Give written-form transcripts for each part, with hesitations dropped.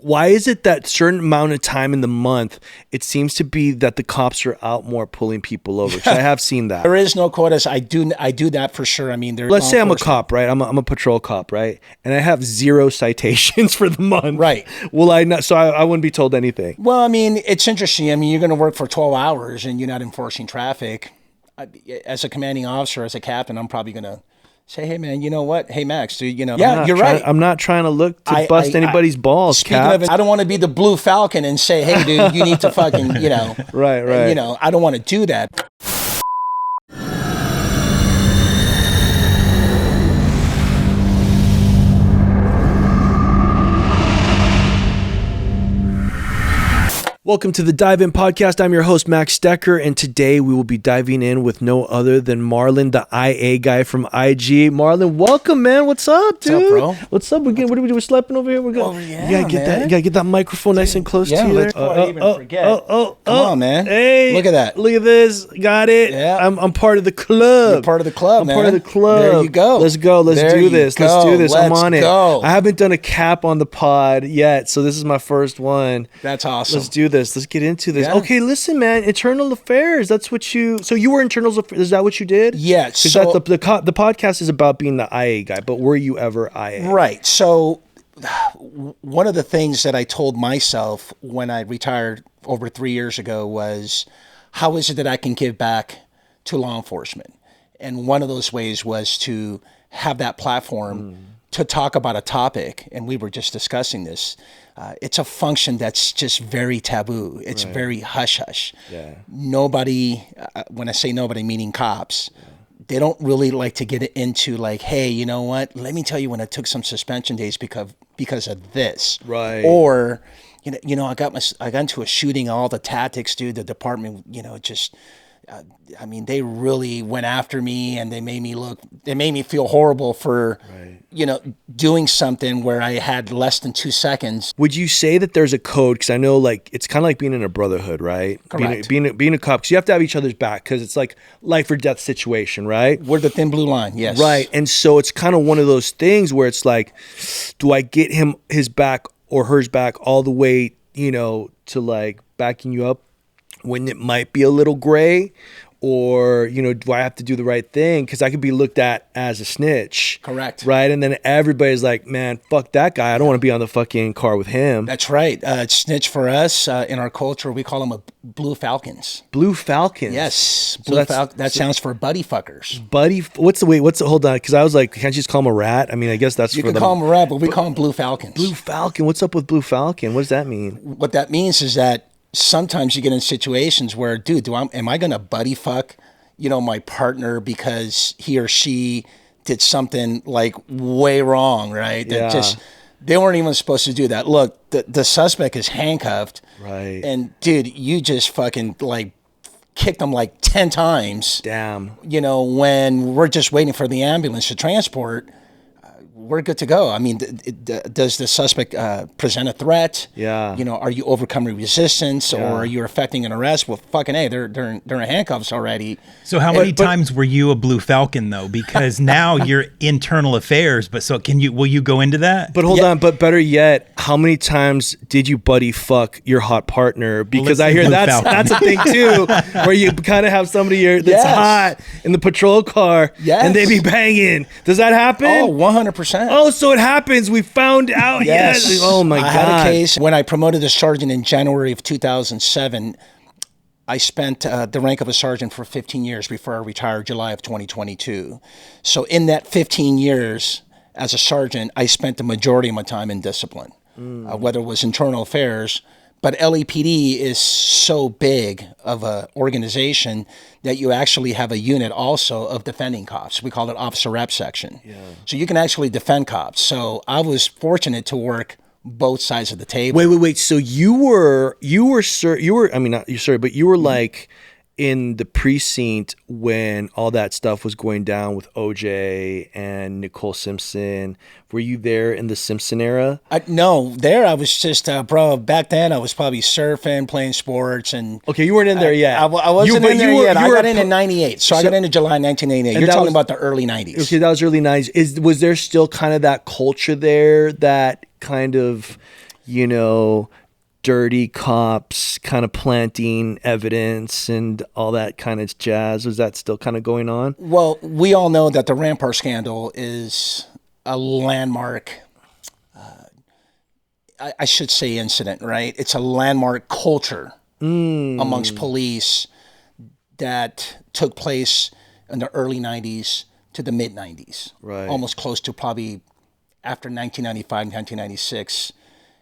Why is it that certain amount of time in the month, it seems to be that the cops are out more pulling people over? I have seen that. There is no quotas. I do that for sure. I mean, let's say I'm a cop, right? I'm a patrol cop, right? And I have 0 citations for the month. Right. Will I not? So I wouldn't be told anything. Well, I mean, it's interesting. I mean, you're going to work for 12 hours and you're not enforcing traffic. As a commanding officer, as a captain, I'm probably going to say, hey, man, you know what? Hey, Max, dude, you're right. I'm not trying to look to bust anybody's balls, Cap. I don't want to be the Blue Falcon and say, hey, dude, you need to fucking, Right. I don't want to do that. Welcome to the Dive In Podcast. I'm your host, Max Stecker, and today we will be diving in with no other than Marlon, the IA guy from IG. Marlon, welcome, man. What's up, dude? What's up, bro? What's up? What do we do? We're slapping over here. We're going. Oh, yeah, you gotta get that microphone nice and close to you. Before I even forget. Come on, man. Hey, look at that. Look at this. Got it. Yeah. I'm part of the club. You're part of the club, man. I'm part of the club. There you go. Let's go. Let's do this. I'm on it. Go. I haven't done a cap on the pod yet, so this is my first one. That's awesome. Let's do this. Let's get into this. Yeah. Okay, listen, man. Internal affairs. That's what you. So you were internal affairs. Is that what you did? Yeah. Because so, the podcast is about being the IA guy. But were you ever IA? Right. So one of the things that I told myself when I retired over 3 years ago was, how is it that I can give back to law enforcement? And one of those ways was to have that platform to talk about a topic. And we were just discussing this. It's a function that's just very taboo. It's very hush-hush. Yeah. Nobody, when I say nobody, meaning cops, they don't really like to get into like, hey, you know what? Let me tell you when I took some suspension days because of this. Right. Or, I got into a shooting, all the tactics, dude, the department, just... they really went after me and they made me feel horrible for, doing something where I had less than 2 seconds. Would you say that there's a code? Because I know like, it's kind of like being in a brotherhood, right? Correct. Being a cop, because you have to have each other's back because it's like life or death situation, right? We're the thin blue line. Yes. Right. And so it's kind of one of those things where it's like, do I get his back or hers back all the way, to like backing you up when it might be a little gray? Or, do I have to do the right thing? Because I could be looked at as a snitch. Correct. Right? And then everybody's like, man, fuck that guy. I don't want to be on the fucking car with him. That's right. Snitch for us, in our culture, we call them Blue Falcons. Blue Falcons? Yes. That sounds for buddy fuckers. Hold on. Because I was like, can't you just call him a rat? I mean, I guess that's you can call him a rat, but we call him Blue Falcons. Blue Falcon. What's up with Blue Falcon? What does that mean? What that means is that sometimes you get in situations where, dude, am I going to buddy fuck, my partner because he or she did something like way wrong, right? They weren't even supposed to do that. Look, the suspect is handcuffed. Right. And dude, you just fucking like kicked them like 10 times. Damn. When we're just waiting for the ambulance to transport, we're good to go. I mean, does the suspect present a threat? Yeah. Are you overcoming resistance or are you affecting an arrest? Well, fucking hey, they're in handcuffs already. So how many times were you a Blue Falcon though? Because now you're internal affairs. But so will you go into that? But hold on. But better yet, how many times did you buddy fuck your hot partner? Because I hear that's a thing too, where you kind of have somebody that's hot in the patrol car and they be banging. Does that happen? Oh, 100%. Oh, so it happens. We found out. Yes. Oh my God. I had a case when I promoted a sergeant in January of 2007. I spent the rank of a sergeant for 15 years before I retired July of 2022. So in that 15 years as a sergeant, I spent the majority of my time in discipline, whether it was internal affairs. But LAPD is so big of an organization that you actually have a unit also of defending cops. We call it Officer Rep Section. Yeah. So you can actually defend cops. So I was fortunate to work both sides of the table. Wait. So you were like in the precinct when all that stuff was going down with OJ and Nicole Simpson. Were you there in the Simpson era? No, there I was just, bro, back then I was probably surfing, playing sports. And okay, you weren't in there yet. I wasn't in there yet. I got in 98. So I got into July 1988. You're talking about the early 90s. Okay, that was early 90s. Was there still kind of that culture there that kind of... you know, dirty cops kind of planting evidence and all that kind of jazz? Was that still kind of going on? Well, we all know that the Rampart scandal is a landmark, I should say incident, right? It's a landmark culture amongst police that took place in the early 90s to the mid 90s. Right. Almost close to probably after 1995, 1996,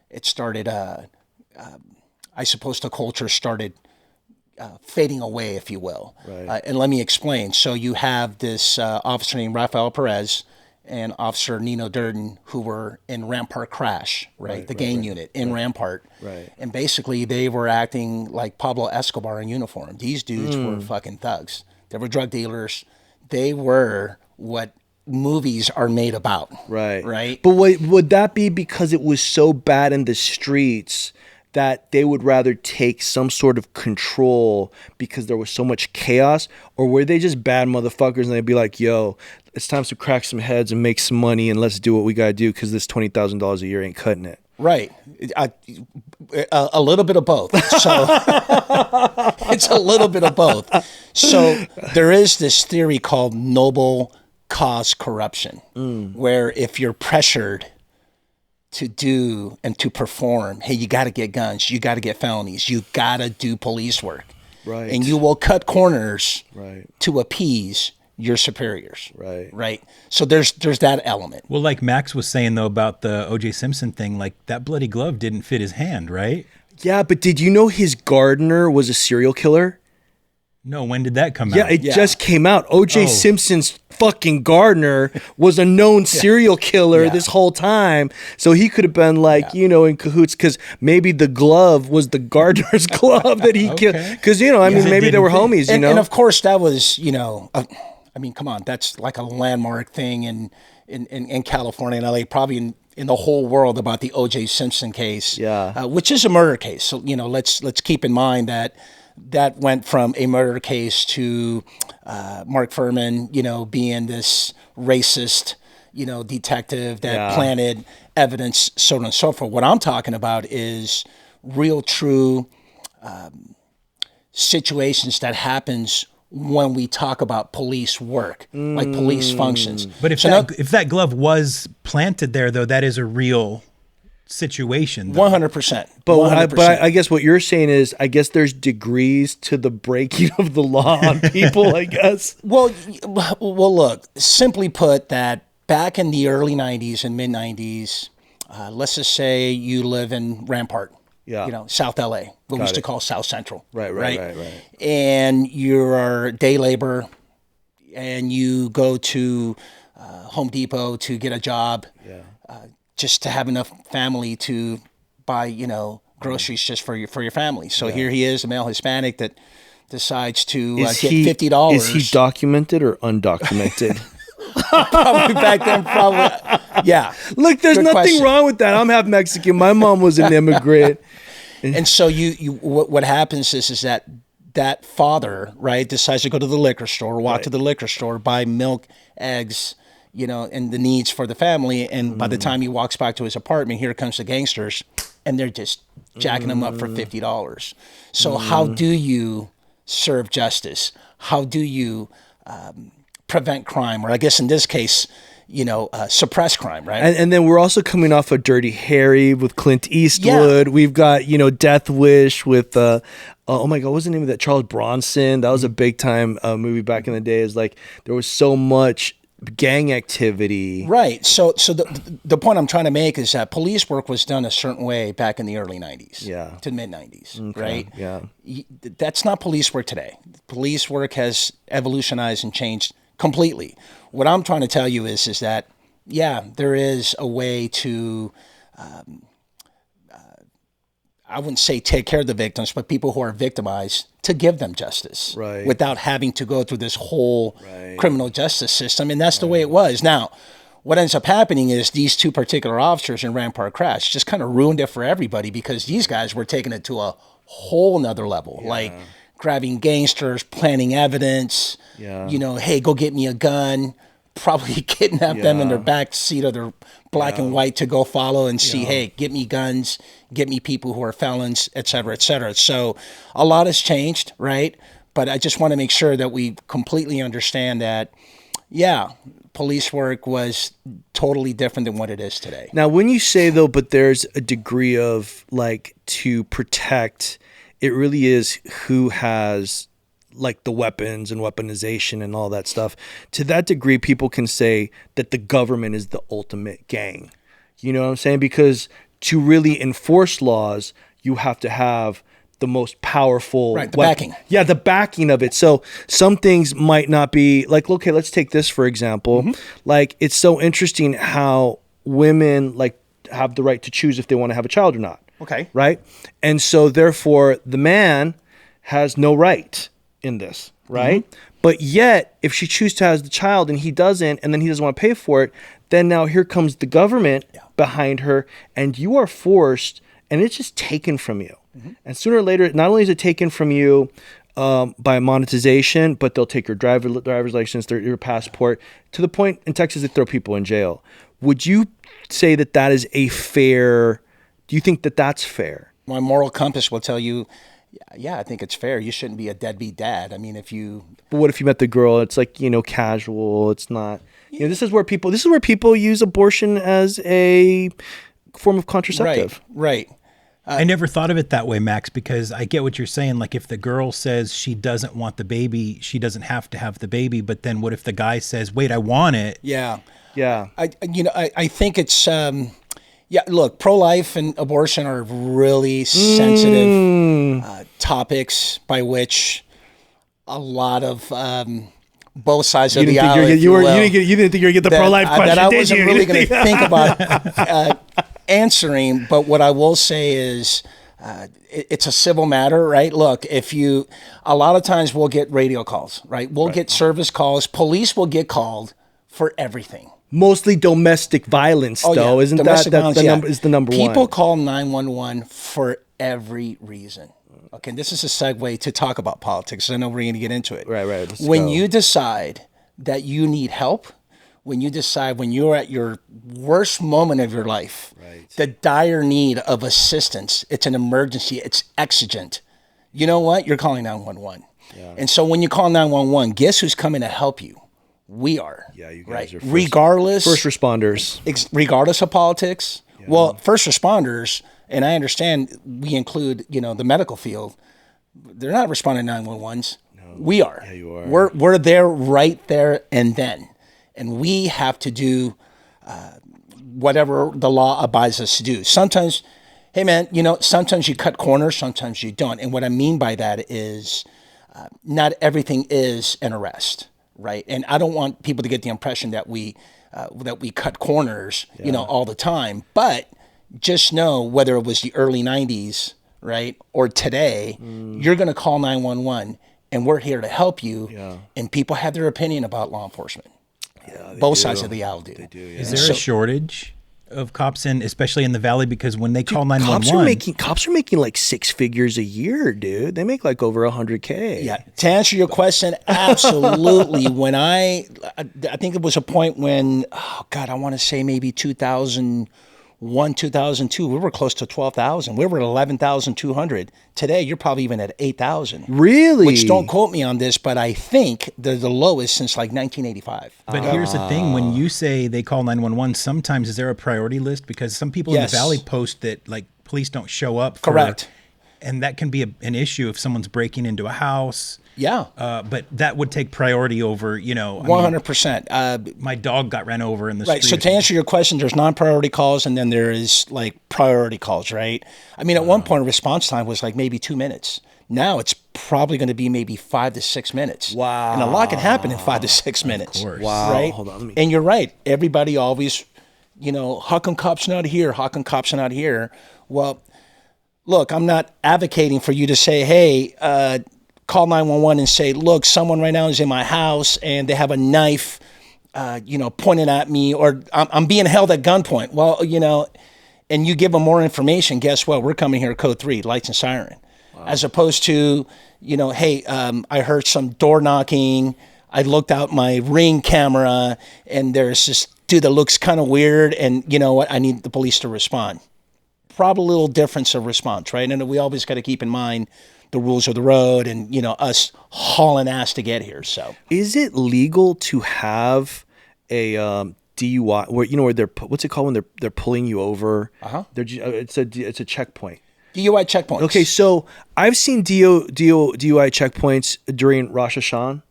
it started, I suppose the culture started fading away, if you will. Right. And let me explain. So you have this officer named Rafael Perez and Officer Nino Durden, who were in Rampart Crash, the gang unit in Rampart. Right. And basically they were acting like Pablo Escobar in uniform. These dudes were fucking thugs. They were drug dealers. They were what movies are made about. Right. Right. But would that be because it was so bad in the streets that they would rather take some sort of control because there was so much chaos? Or were they just bad motherfuckers and they'd be like, yo, it's time to crack some heads and make some money and let's do what we got to do because this $20,000 a year ain't cutting it? Right. A little bit of both. So it's a little bit of both. So there is this theory called noble cause corruption, where if you're pressured to do and to perform, hey, you got to get guns, you got to get felonies, you got to do police work. Right. And you will cut corners Right. to appease your superiors. Right. Right. So there's that element. Well, like Max was saying, though, about the O.J. Simpson thing, like that bloody glove didn't fit his hand, right? Yeah, but did you know his gardener was a serial killer? No, when did that come Yeah, out? it just came out. O.J. Oh. Simpson's fucking gardener was a known serial killer this whole time. So he could have been like, you know, in cahoots because maybe the glove was the gardener's glove that he killed. Because, you know, I mean, it maybe they were didn't fit. homies, you know? And of course, that was, you know, I mean, come on, that's like a landmark thing in California and LA, probably in the whole world about the O.J. Simpson case, which is a murder case. So, you know, let's keep in mind that went from a murder case to Mark Furman, you know, being this racist, you know, detective that planted evidence, so on and so forth. What I'm talking about is real, true situations that happens when we talk about police work, like police functions. But if that glove was planted there, though, that is a real situation. 100%. But I guess what you're saying is, I guess there's degrees to the breaking of the law on people, I guess. Well, look, simply put, that back in the early 90s and mid 90s, let's just say you live in Rampart, you know, South LA, what we used to call South Central. Right. And you're day labor and you go to Home Depot to get a job. Just to have enough family to buy, you know, groceries just for your family. So here he is, a male Hispanic that decides to get $50. Is he documented or undocumented? Probably back then, yeah. Look, there's Good nothing question. wrong with that. I'm half Mexican. My mom was an immigrant. And so what happens is that father, right, decides to go to the liquor store, walk to the liquor store, buy milk, eggs, you know, and the needs for the family. And by the time he walks back to his apartment, here comes the gangsters, and they're just jacking him up for $50. So how do you serve justice? How do you prevent crime? Or I guess in this case, you know, suppress crime, right? And then we're also coming off of Dirty Harry with Clint Eastwood. We've got, you know, Death Wish with, oh my God, what was the name of that? Charles Bronson. That was a big time movie back in the day. It's like there was so much gang activity. Right. So the point I'm trying to make is that police work was done a certain way back in the early 90s to mid 90s, right? Yeah. That's not police work today. Police work has evolutionized and changed completely. What I'm trying to tell you is that, yeah, there is a way to, I wouldn't say take care of the victims, but people who are victimized, to give them justice without having to go through this whole criminal justice system. And that's the way it was. Now, what ends up happening is these two particular officers in Rampart Crash just kind of ruined it for everybody because these guys were taking it to a whole nother level, like grabbing gangsters, planting evidence, you know, hey, go get me a gun. probably kidnap them in their back seat of their black and white to go follow and see, hey, get me guns, get me people who are felons, et cetera, et cetera. So a lot has changed, right? But I just want to make sure that we completely understand that, police work was totally different than what it is today. Now, when you say, though, but there's a degree of, like, to protect, it really is who has, like, the weapons and weaponization and all that stuff. To that degree, people can say that the government is the ultimate gang. You know what I'm saying? Because to really enforce laws, you have to have the most powerful backing. Yeah, the backing of it. So some things might not be like, okay, let's take this for example. Like, it's so interesting how women like have the right to choose if they want to have a child or not. Okay. Right? And so therefore the man has no right in this, right? But yet if she chooses to have the child and he doesn't, and then he doesn't want to pay for it, then now here comes the government behind her, and you are forced, and it's just taken from you. And sooner or later, not only is it taken from you by monetization, but they'll take your driver's license, your passport, to the point in Texas they throw people in jail. Would you say that that is a fair? Do you think that that's fair? My moral compass will tell you, I think it's fair. You shouldn't be a deadbeat dad. I mean, if you. But what if you met the girl? It's like, casual. It's not. This is where people use abortion as a form of contraceptive. Right. I never thought of it that way, Max, because I get what you're saying. Like, if the girl says she doesn't want the baby, she doesn't have to have the baby. But then what if the guy says, wait, I want it? Yeah. I think it's, look, pro-life and abortion are really sensitive topics by which a lot of both sides of the aisle. You didn't think you were going to get the pro-life question, that I did wasn't you? really going to think about answering, but what I will say is it's a civil matter, right? Look, a lot of times we'll get radio calls, right? We'll get service calls. Police will get called for everything. Mostly domestic violence, though. Isn't domestic violence, is the number one? People call 911 for every reason. Okay, this is a segue to talk about politics. I know we're going to get into it. Right. When you decide that you need help, when you decide when you're at your worst moment of your life, the dire need of assistance, it's an emergency, it's exigent. You know what? You're calling 911. Yeah. And so when you call 911, guess who's coming to help you? We are. Yeah, you guys are first responders. Regardless of politics. Yeah. Well, first responders, and I understand we include, the medical field. They're not responding to 911s. No. We are. Yeah, you are. We're there right there and then. And we have to do whatever the law abides us to do. Sometimes, hey man, sometimes you cut corners, sometimes you don't. And what I mean by that is not everything is an arrest, right? And I don't want people to get the impression that we cut corners, all the time. But just know whether it was the early 90s, right, or today, you're going to call 911, and we're here to help you. Yeah. And people have their opinion about law enforcement. Yeah, both sides of the aisle do. They do, yeah. Is there a shortage of cops especially in the Valley? Because when they call 911, cops are making like 6 figures a year, dude. They make like over $100K. Yeah. To answer your question, absolutely. When I think it was a point when, I want to say maybe 2001, 2002, we were close to 12,000. We were at 11,200. Today, you're probably even at 8,000. Really? Which, don't quote me on this, but I think they're the lowest since like 1985. But here's the thing. When you say they call 911, sometimes is there a priority list? Because some people in the Valley post that like police don't show up. Correct. And that can be an issue if someone's breaking into a house. Yeah. But that would take priority over, 100%. My dog got ran over in the street. Right. So to answer your question, there's non-priority calls and then there is like priority calls, right? I mean, at one point, response time was like maybe 2 minutes. Now it's probably going to be maybe 5 to 6 minutes. Wow. And a lot can happen in 5 to 6 minutes. Of course. Wow. Right? Hold on. And you're right. Everybody always, how come cops not here? How come cops are not here? Well, look, I'm not advocating for you to say, hey, call 911 and say, look, someone right now is in my house and they have a knife, pointed at me, or I'm being held at gunpoint. Well, and you give them more information, guess what? We're coming here, code 3, lights and siren. Wow. As opposed to, hey, I heard some door knocking. I looked out my Ring camera, and there's this dude that looks kind of weird, and you know what? I need the police to respond. Probably a little difference of response, right? And we always got to keep in mind the rules of the road and, you know, us hauling ass to get here. So is it legal to have a DUI where, you know, where they're, what's it called when they're pulling you over? It's a checkpoint. DUI checkpoints. Okay, so I've seen DUI checkpoints during Rosh Hashanah,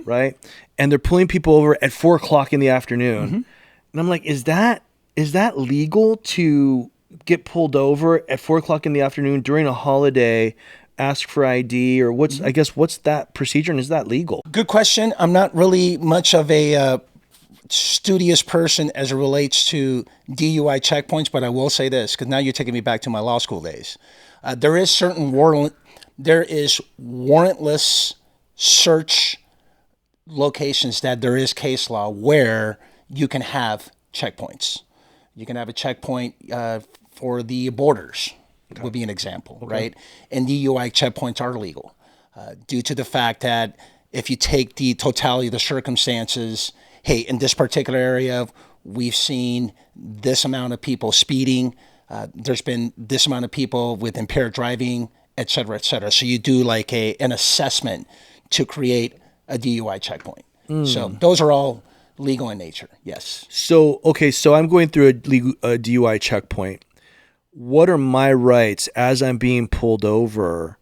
right? And they're pulling people over at 4:00 in the afternoon, and I'm like, is that legal to get pulled over at 4:00 in the afternoon during a holiday? Ask for ID or what's that procedure, and is that legal? Good question. I'm not really much of a studious person as it relates to DUI checkpoints, but I will say this, because now you're taking me back to my law school days. There is warrantless search locations that there is case law where you can have checkpoints. You can have a checkpoint for the borders. Would be an example, right? And DUI checkpoints are legal due to the fact that if you take the totality of the circumstances, hey, in this particular area, we've seen this amount of people speeding. There's been this amount of people with impaired driving, et cetera, et cetera. So you do like an assessment to create a DUI checkpoint. So those are all legal in nature, yes. So I'm going through a DUI checkpoint. What are my rights as I'm being pulled over,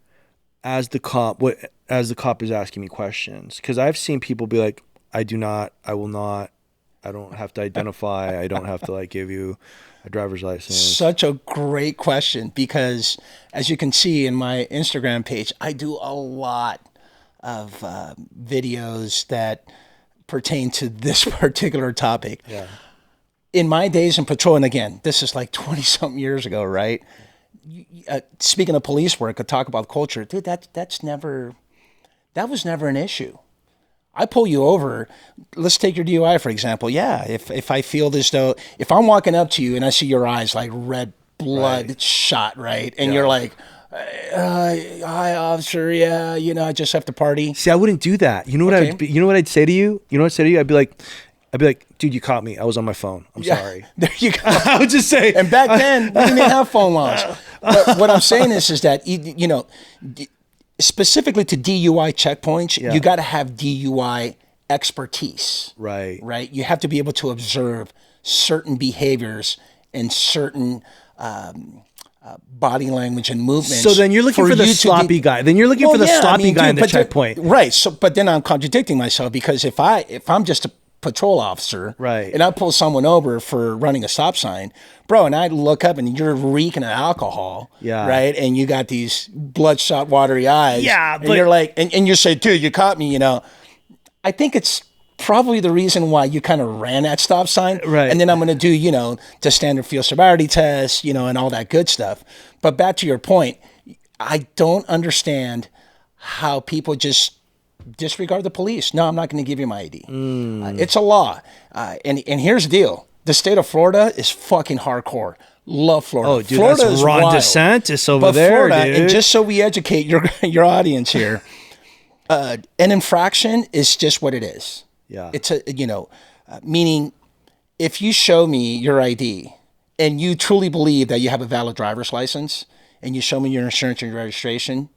as the cop is asking me questions? Because I've seen people be like, I will not, I don't have to identify, I don't have to like give you a driver's license. Such a great question, because as you can see in my Instagram page, I do a lot of videos that pertain to this particular topic. Yeah. In my days in patrol, and again, this is like 20-something years ago, right? Speaking of police work, I talk about culture. Dude, that was never an issue. I pull you over. Let's take your DUI, for example. Yeah, if I feel as though, if I'm walking up to you and I see your eyes like red blood shot, right? And you're like, hi, officer, yeah, you know, I just have to party. See, I wouldn't do that. You know what I'd say to you? I'd be like, dude, you caught me. I was on my phone. I'm sorry. There you go. I would just say. And back then, we didn't even have phone laws. But what I'm saying is that, you know, specifically to DUI checkpoints, you got to have DUI expertise. Right. Right? You have to be able to observe certain behaviors and certain body language and movements. So then you're looking for the sloppy guy. Then you're looking for the sloppy guy in the checkpoint. Right. So, but then I'm contradicting myself, because if I'm just a patrol officer, right, and I pull someone over for running a stop sign, bro, and I look up and you're reeking of alcohol, right, and you got these bloodshot, watery eyes, and you're like, and you say, dude, you caught me, you know, I think it's probably the reason why you kind of ran that stop sign, right, and then I'm going to do, you know, the standard field sobriety test, you know, and all that good stuff. But back to your point, I don't understand how people just disregard the police. No, I'm not going to give you my ID. It's a law. And here's the deal. The state of Florida is fucking hardcore. Love Florida. Oh, dude, Florida that's Ron DeSantis over there, Florida, dude. And just so we educate your audience here, an infraction is just what it is. Yeah. It's meaning if you show me your ID and you truly believe that you have a valid driver's license and you show me your insurance and your registration,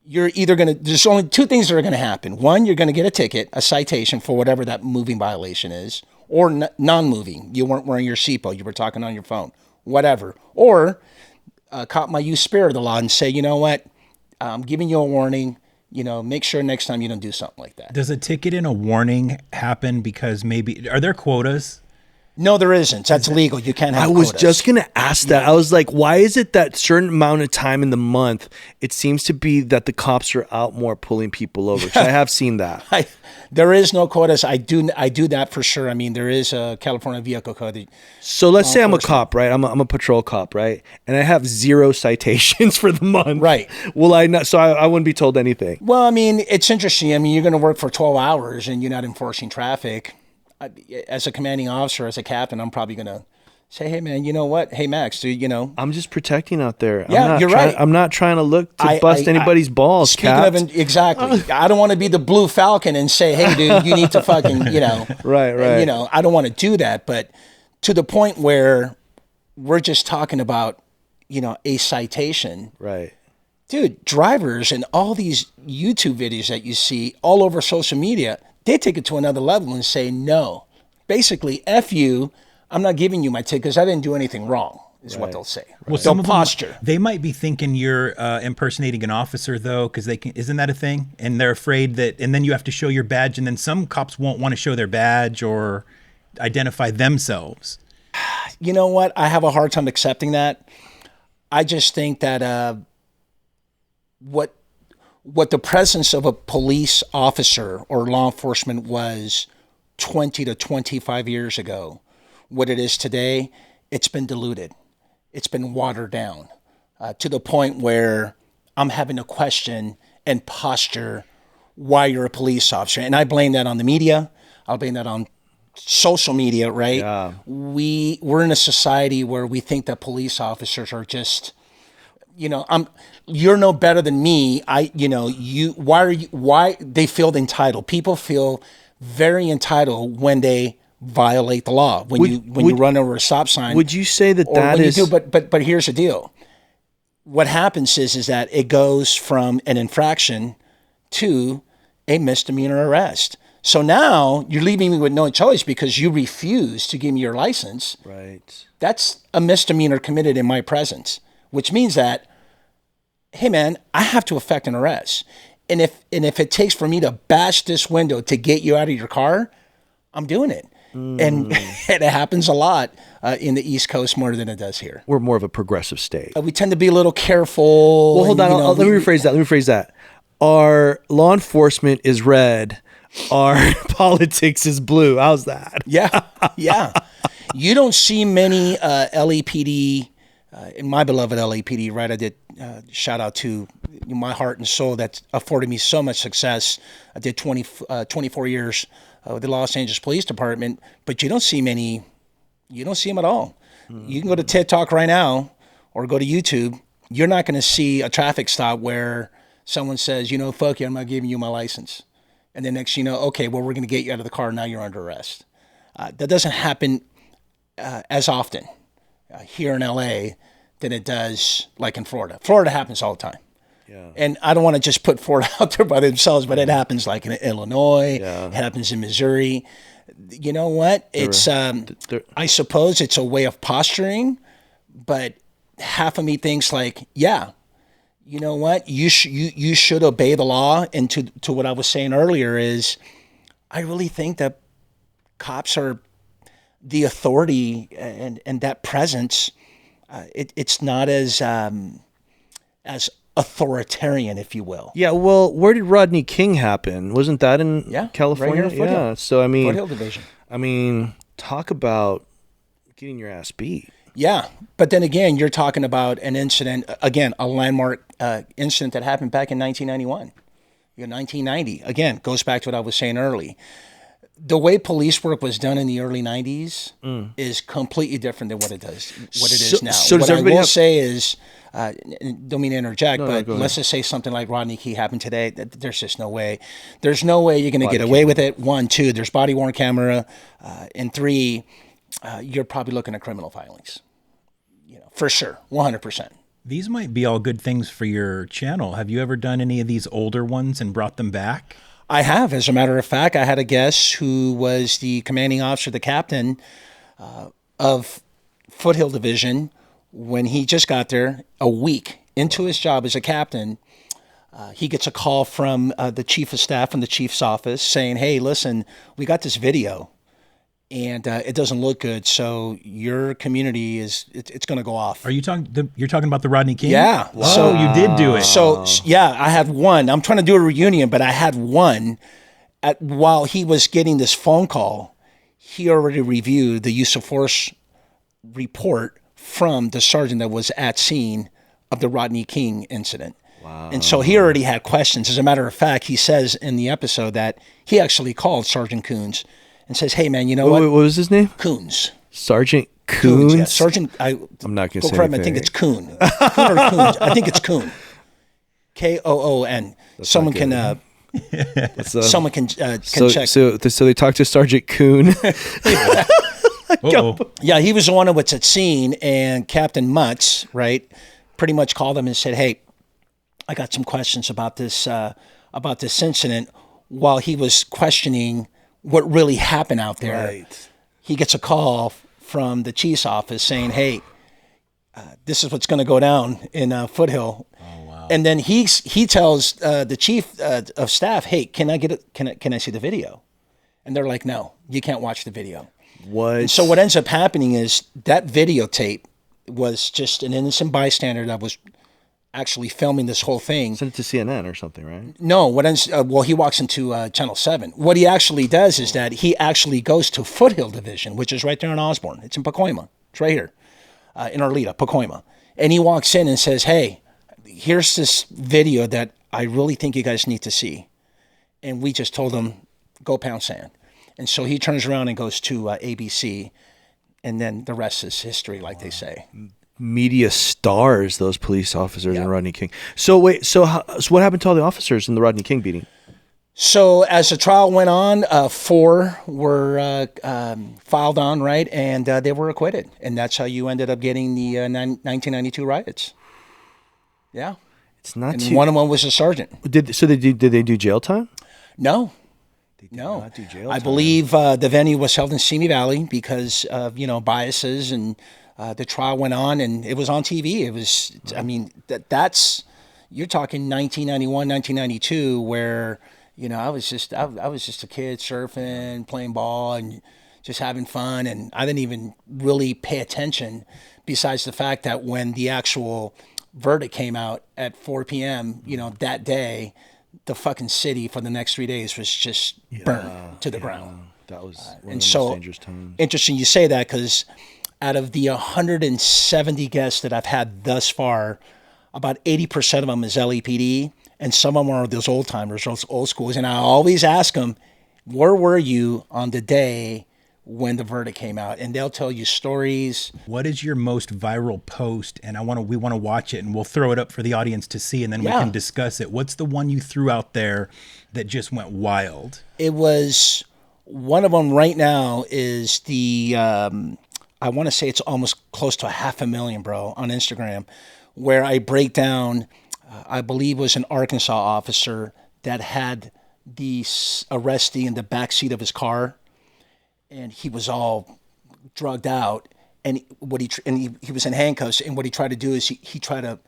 you're either there's only two things that are going to happen. One, you're going to get a ticket, a citation for whatever that moving violation is, or non-moving. You weren't wearing your seatbelt. You were talking on your phone, whatever. Or a cop might use spirit of the law and say, you know what, I'm giving you a warning. You know, make sure next time you don't do something like that. Does a ticket and a warning happen because are there quotas? No, there isn't. That's legal. You can't have quotas. I was just going to ask that. I was like, why is it that certain amount of time in the month, it seems to be that the cops are out more pulling people over? I have seen that. There is no quotas. I do that for sure. I mean, there is a California Vehicle Code. So let's say I'm a cop, right? I'm a patrol cop, right? And I have 0 citations for the month. Right. Will I not? So I wouldn't be told anything. Well, I mean, it's interesting. I mean, you're going to work for 12 hours and you're not enforcing traffic. As a commanding officer, as a captain, I'm probably going to Say, hey man, you know what? Hey Max, dude, you know. I'm just protecting out there. Yeah, you're right. I'm not trying to look to bust anybody's balls, Speaking Cap. of, exactly. I don't want to be the blue Falcon and say, hey dude, you need to fucking, you know. Right. You know, I don't want to do that, but to the point where we're just talking about, you know, a citation. Right. Dude, drivers and all these YouTube videos that you see all over social media, they take it to another level and say, no, basically, F you, I'm not giving you my ticket because I didn't do anything wrong, is what they'll say. Well, some of them, they might be thinking you're impersonating an officer, though, because isn't that a thing? And they're afraid that, and then you have to show your badge, and then some cops won't want to show their badge or identify themselves. You know what? I have a hard time accepting that. I just think that what the presence of a police officer or law enforcement was 20 to 25 years ago, what it is today, it's been diluted. It's been watered down to the point where I'm having to question and posture why you're a police officer. And I blame that on the media. I'll blame that on social media, right? Yeah. We're in a society where we think that police officers are just, you know, you're no better than me. Why they feel entitled. People feel very entitled when they violate the law. When you run over a stop sign. Would you say that but here's the deal. What happens is that it goes from an infraction to a misdemeanor arrest. So now you're leaving me with no choice because you refuse to give me your license. Right. That's a misdemeanor committed in my presence, which means that, hey man, I have to effect an arrest. And if it takes for me to bash this window to get you out of your car, I'm doing it. And it happens a lot in the East Coast more than it does here. We're more of a progressive state. We tend to be a little careful. Well, hold on. Let me rephrase that. Our law enforcement is red. Our politics is blue. How's that? Yeah. You don't see many LAPD, in my beloved LAPD, right? I did shout out to my heart and soul that afforded me so much success. I did 24 years with the Los Angeles Police Department, but you don't see many. You don't see them at all. You can go to TikTok right now or go to YouTube. You're not going to see a traffic stop where someone says, you know, fuck you, I'm not giving you my license. And then next you know, okay, well, we're going to get you out of the car. Now you're under arrest. That doesn't happen as often here in LA than it does like in Florida. Florida happens all the time. Yeah. And I don't want to just put Florida out there by themselves, but it happens like in Illinois. Yeah. It happens in Missouri. You know what? It's I suppose it's a way of posturing, but half of me thinks like, yeah, you know what? You should obey the law. And to what I was saying earlier is, I really think that cops are the authority and that presence. It's not as authoritarian, if you will. Yeah. Well, where did Rodney King happen? Wasn't that in California? Right here, yeah. So I mean, Foothill Division. I mean, talk about getting your ass beat. Yeah, but then again, you're talking about an incident, again, a landmark incident that happened back in 1991. 1990, again, goes back to what I was saying early. The way police work was done in the early 90s is completely different than what it is now. So what does everybody I will say is, don't mean to interject, but let's just say something like Rodney King happened today. There's just no way. There's no way you're going to get away with it. 1, 2, there's body-worn camera. And 3, you're probably looking at criminal filings. For sure, 100%. These might be all good things for your channel. Have you ever done any of these older ones and brought them back? I have. As a matter of fact, I had a guest who was the commanding officer, the captain of Foothill Division. When he just got there, a week into his job as a captain, he gets a call from the chief of staff from the chief's office saying, hey, listen, we got this video. And it doesn't look good, so your community it's going to go off. Are you talking? You're talking about the Rodney King? Yeah. Wow. So you did do it. So yeah, I had one. I'm trying to do a reunion, but I had one. While he was getting this phone call, he already reviewed the use of force report from the sergeant that was at scene of the Rodney King incident. Wow. And so he already had questions. As a matter of fact, he says in the episode that he actually called Sergeant Coons and says, hey, man, you know what? What was his name? Coons. Sergeant Coons? Yeah, Sergeant. I'm not going to say correct me, I think it's Coon. Coon or Coons. I think it's Coon. Koon. Someone can. Someone can check. So they talked to Sergeant Coon. Yeah, he was the one who was at scene, and Captain Mutz, right, pretty much called him and said, "Hey, I got some questions about this incident." While he was questioning what really happened out there, he gets a call from the chief's office saying, "Hey, this is what's going to go down in Foothill." Oh, wow. And then he tells the chief of staff, "Hey, can I see the video?" And they're like, "No, you can't watch the video." What? And so what ends up happening is that videotape was just an innocent bystander that was actually filming this whole thing. Sent it to CNN or something, right? No, he walks into Channel 7. What he actually does is that he actually goes to Foothill Division, which is right there in Osborne. It's in Pacoima. It's right here in Arleta, Pacoima. And he walks in and says, "Hey, here's this video that I really think you guys need to see." And we just told him, "Go pound sand." And so he turns around and goes to ABC, and then the rest is history, like they say. Media stars, those police officers and Rodney King. So wait, so what happened to all the officers in the Rodney King beating? So as the trial went on, 4 were filed on, right, and they were acquitted, and that's how you ended up getting the 1992 riots. Yeah, it's not. And one of them was a sergeant. Did they do jail time? No. No, I believe the venue was held in Simi Valley because of biases, and the trial went on, and it was on TV. It was, I mean, that's you're talking 1991, 1992, where I was just a kid surfing, playing ball, and just having fun, and I didn't even really pay attention. Besides the fact that when the actual verdict came out at 4 p.m., that day, the fucking city for the next 3 days was just burned to the ground. That was one and of the so most dangerous times. Interesting you say that, because out of the 170 guests that I've had thus far, about 80% of them is LAPD, and some of them are those old timers, those old schools. And I always ask them, "Where were you on the day when the verdict came out?" And they'll tell you stories. What is your most viral post? And we want to watch it, and we'll throw it up for the audience to see, and then we can discuss it. What's the one you threw out there that just went wild? It was one of them right now is the, I want to say it's almost close to 500,000, bro, on Instagram, where I break down, I believe it was an Arkansas officer that had the arrestee in the backseat of his car, and he was all drugged out, and he was in handcuffs, and what he tried to do is he tried to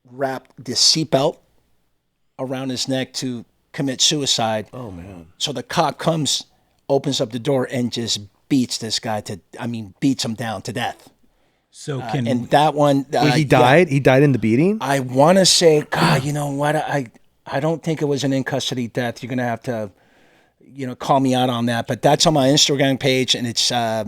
wrap the seatbelt around his neck to commit suicide. Oh man! So the cop comes, opens up the door, and just beats this guy beats him down to death. So and that one, he died. He died in the beating. I want to say, God, you know what? I don't think it was an in custody death. You're gonna have to, call me out on that. But that's on my Instagram page, and it's that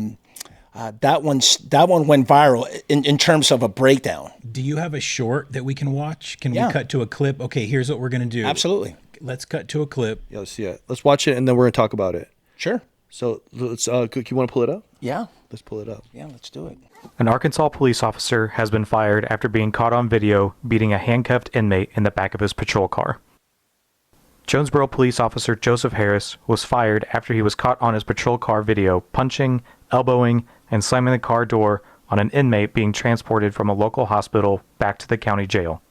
one went viral in terms of a breakdown. Do you have a short that we can watch? Can we cut to a clip? Okay, here's what we're gonna do. Absolutely. Let's cut to a clip. Yeah, let's see it. Let's watch it, and then we're gonna talk about it. Sure. So let's. You want to pull it up? Yeah. Let's pull it up. Yeah, let's do it. An Arkansas police officer has been fired after being caught on video beating a handcuffed inmate in the back of his patrol car. Jonesboro police officer Joseph Harris was fired after he was caught on his patrol car video punching, elbowing, and slamming the car door on an inmate being transported from a local hospital back to the county jail.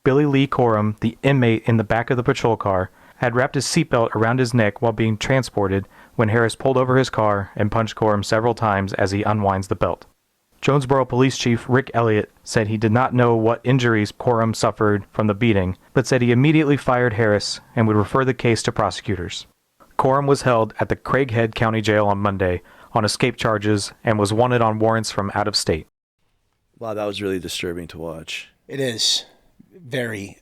Billy Lee Corum, the inmate in the back of the patrol car, had wrapped his seatbelt around his neck while being transported when Harris pulled over his car and punched Corum several times as he unwinds the belt. Jonesboro Police Chief Rick Elliott said he did not know what injuries Corum suffered from the beating, but said he immediately fired Harris and would refer the case to prosecutors. Corum was held at the Craighead County Jail on Monday on escape charges and was wanted on warrants from out of state. Wow, that was really disturbing to watch. It is very.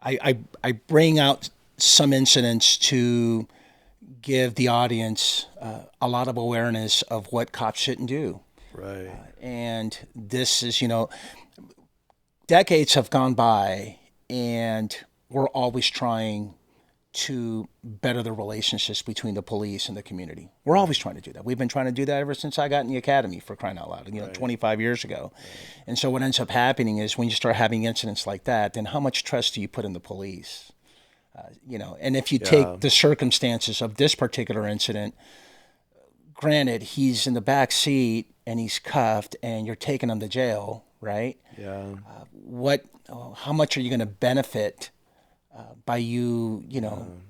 I bring out some incidents to give the audience a lot of awareness of what cops shouldn't do. Right. And this is, decades have gone by, and we're always trying to better the relationships between the police and the community. We're always trying to do that. We've been trying to do that ever since I got in the academy, for crying out loud, 25 years ago. And so what ends up happening is when you start having incidents like that, then how much trust do you put in the police? And if you take the circumstances of this particular incident, granted, he's in the back seat and he's cuffed and you're taking him to jail, right? Yeah. How much are you going to benefit by you,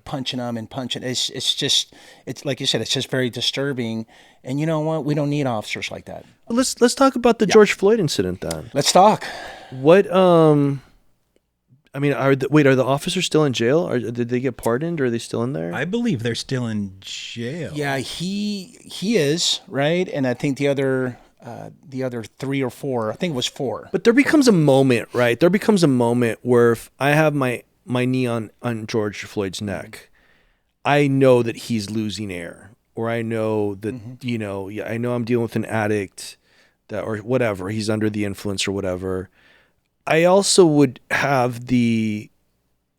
punching them and punching? It's like you said, it's just very disturbing. And you know what? We don't need officers like that. Well, let's talk about the George Floyd incident then. Let's talk. What are the officers still in jail? Or did they get pardoned, or are they still in there? I believe they're still in jail. Yeah, he is, right? And I think the other 3 or 4, I think it was 4. But there becomes a moment, right? There becomes a moment where if I have my knee on George Floyd's neck, I know that he's losing air, or I know that, I know I'm dealing with an addict or whatever, he's under the influence or whatever. I also would have the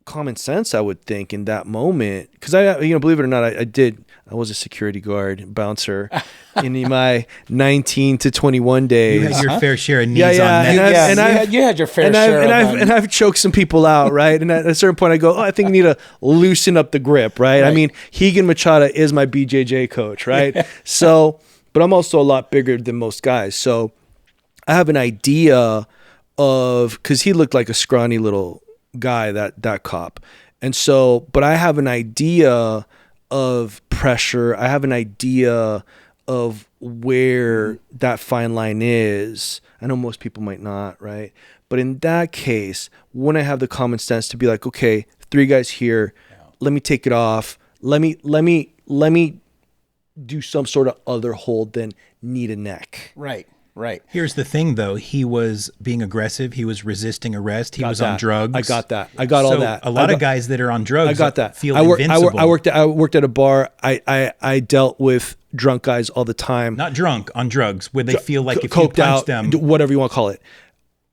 common sense, I would think, in that moment, because believe it or not, I was a security guard bouncer in my 19 to 21 days. You had your fair share of knees on necks. You had your fair share. And I've choked some people out, right? And at a certain point, I go, I think I need to loosen up the grip, right? I mean, Higan Machado is my BJJ coach, right? So, but I'm also a lot bigger than most guys, so I have an idea of, because he looked like a scrawny little guy, that cop. And so, but I have an idea of pressure. I have an idea of where that fine line is. I know most people might not, right? But in that case, when I have the common sense to be like, okay, 3 guys here, let me take it off. Let me do some sort of other hold than knee to neck. Right. Here's the thing, though. He was being aggressive. He was resisting arrest. He was on drugs. I got that. I got all that. A lot of guys that are on drugs I got that. feel invincible. I worked at a bar. I dealt with drunk guys all the time. Not drunk, on drugs, where they feel like if you punch out, them. Whatever you want to call it.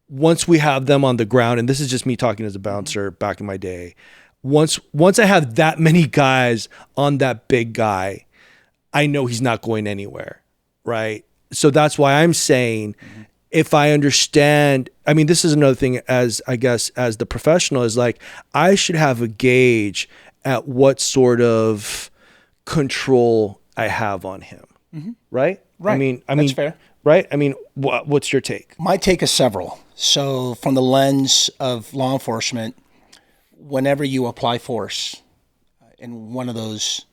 Once we have them on the ground, and this is just me talking as a bouncer back in my day, once I have that many guys on that big guy, I know he's not going anywhere, right? So that's why I'm saying, if I understand, I mean, this is another thing, as the professional, is like, I should have a gauge at what sort of control I have on him. Right? Right. I mean, that's fair. Right? I mean, what's your take? My take is several. So from the lens of law enforcement, whenever you apply force in one of those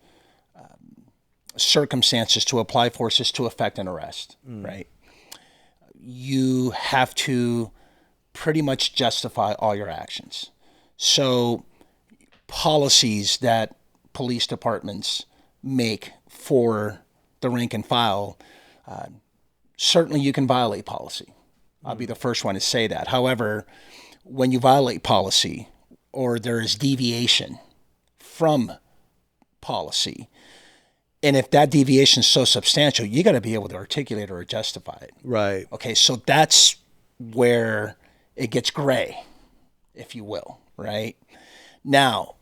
circumstances, to apply force is to effect an arrest, right? You have to pretty much justify all your actions. So policies that police departments make for the rank and file, certainly you can violate policy. I'll be the first one to say that. However, when you violate policy or there is deviation from policy, and if that deviation is so substantial, you got to be able to articulate or justify it. Right. Okay, so that's where it gets gray, if you will, right? Now,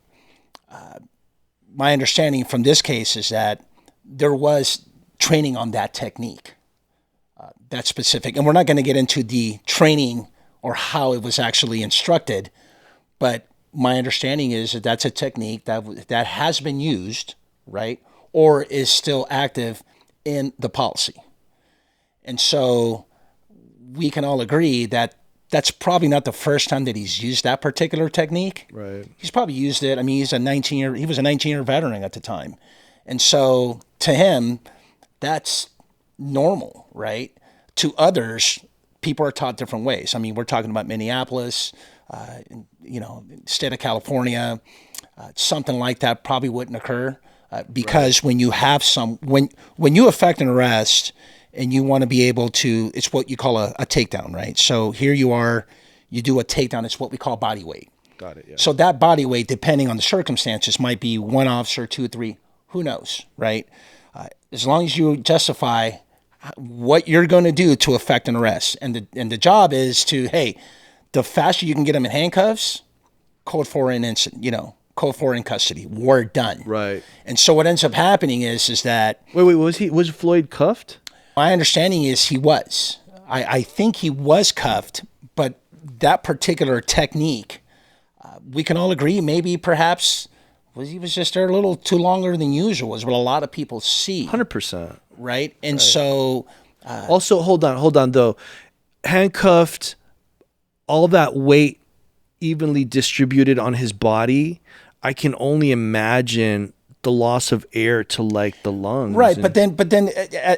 my understanding from this case is that there was training on that technique, that specific, and we're not going to get into the training or how it was actually instructed, but my understanding is that that's a technique that has been used, right, or is still active in the policy. And so we can all agree that that's probably not the first time that he's used that particular technique. Right. He's probably used it. I mean, he was a 19-year veteran at the time. And so to him, that's normal, right? To others, people are taught different ways. I mean, we're talking about Minneapolis, state of California, something like that probably wouldn't occur. Because when you have when you effect an arrest and you want to be able to, it's what you call a takedown, right? So here you are, you do a takedown. It's what we call body weight. Got it. Yeah. So that body weight, depending on the circumstances, might be 1 officer, 2 or 3, who knows, right? As long as you justify what you're going to do to effect an arrest, and the job is to, hey, the faster you can get them in handcuffs, code for an incident, code 4 in custody. We're done. Right. And so what ends up happening is that... Wait, was Floyd cuffed? My understanding is he was. I think he was cuffed, but that particular technique, we can all agree maybe perhaps he was just there a little too longer than usual is what a lot of people see. 100%. Right? And so... also, hold on, though. Handcuffed, all that weight evenly distributed on his body, I can only imagine the loss of air to like the lungs. Right, but then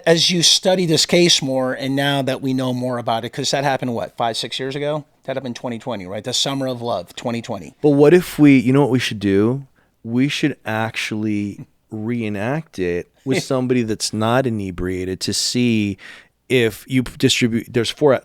as you study this case more, and now that we know more about it, because that happened, 5-6 years ago? That happened in 2020, right? The Summer of Love, 2020. But what if you know what we should do? We should actually reenact it with somebody that's not inebriated to see if you distribute. There's four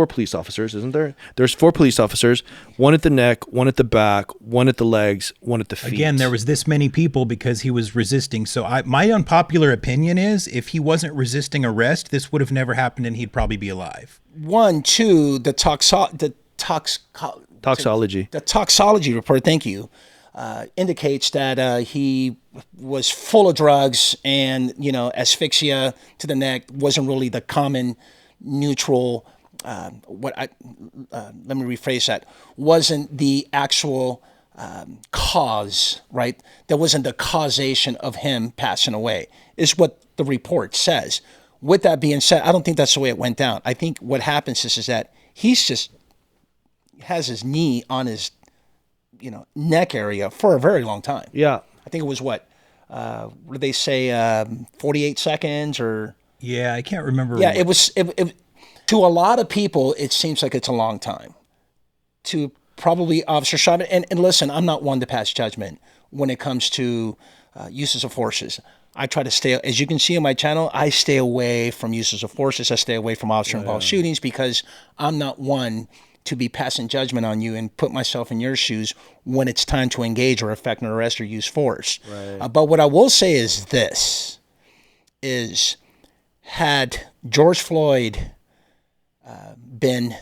police officers, isn't there? There's 4 police officers, one at the neck, one at the back, one at the legs, one at the feet. Again, there was this many people because he was resisting. So my unpopular opinion is if he wasn't resisting arrest, this would have never happened and he'd probably be alive. 1, 2, the toxology report, thank you, indicates that he was full of drugs and, asphyxia to the neck wasn't really the common neutral, let me rephrase that, wasn't the actual cause, right? That wasn't the causation of him passing away, is what the report says. With that being said, I don't think that's the way it went down. I think what happens is that he's just has his knee on his neck area for a very long time. Yeah. I think it was what did they say, 48 seconds or? Yeah, I can't remember. Yeah, it was, to a lot of people, it seems like it's a long time. To probably Officer Chavez, and listen, I'm not one to pass judgment when it comes to uses of forces. I try to stay, as you can see on my channel, I stay away from uses of forces. I stay away from officer-involved shootings because I'm not one to be passing judgment on you and put myself in your shoes when it's time to engage or effect an arrest or use force. Right. But what I will say is this, is had George Floyd been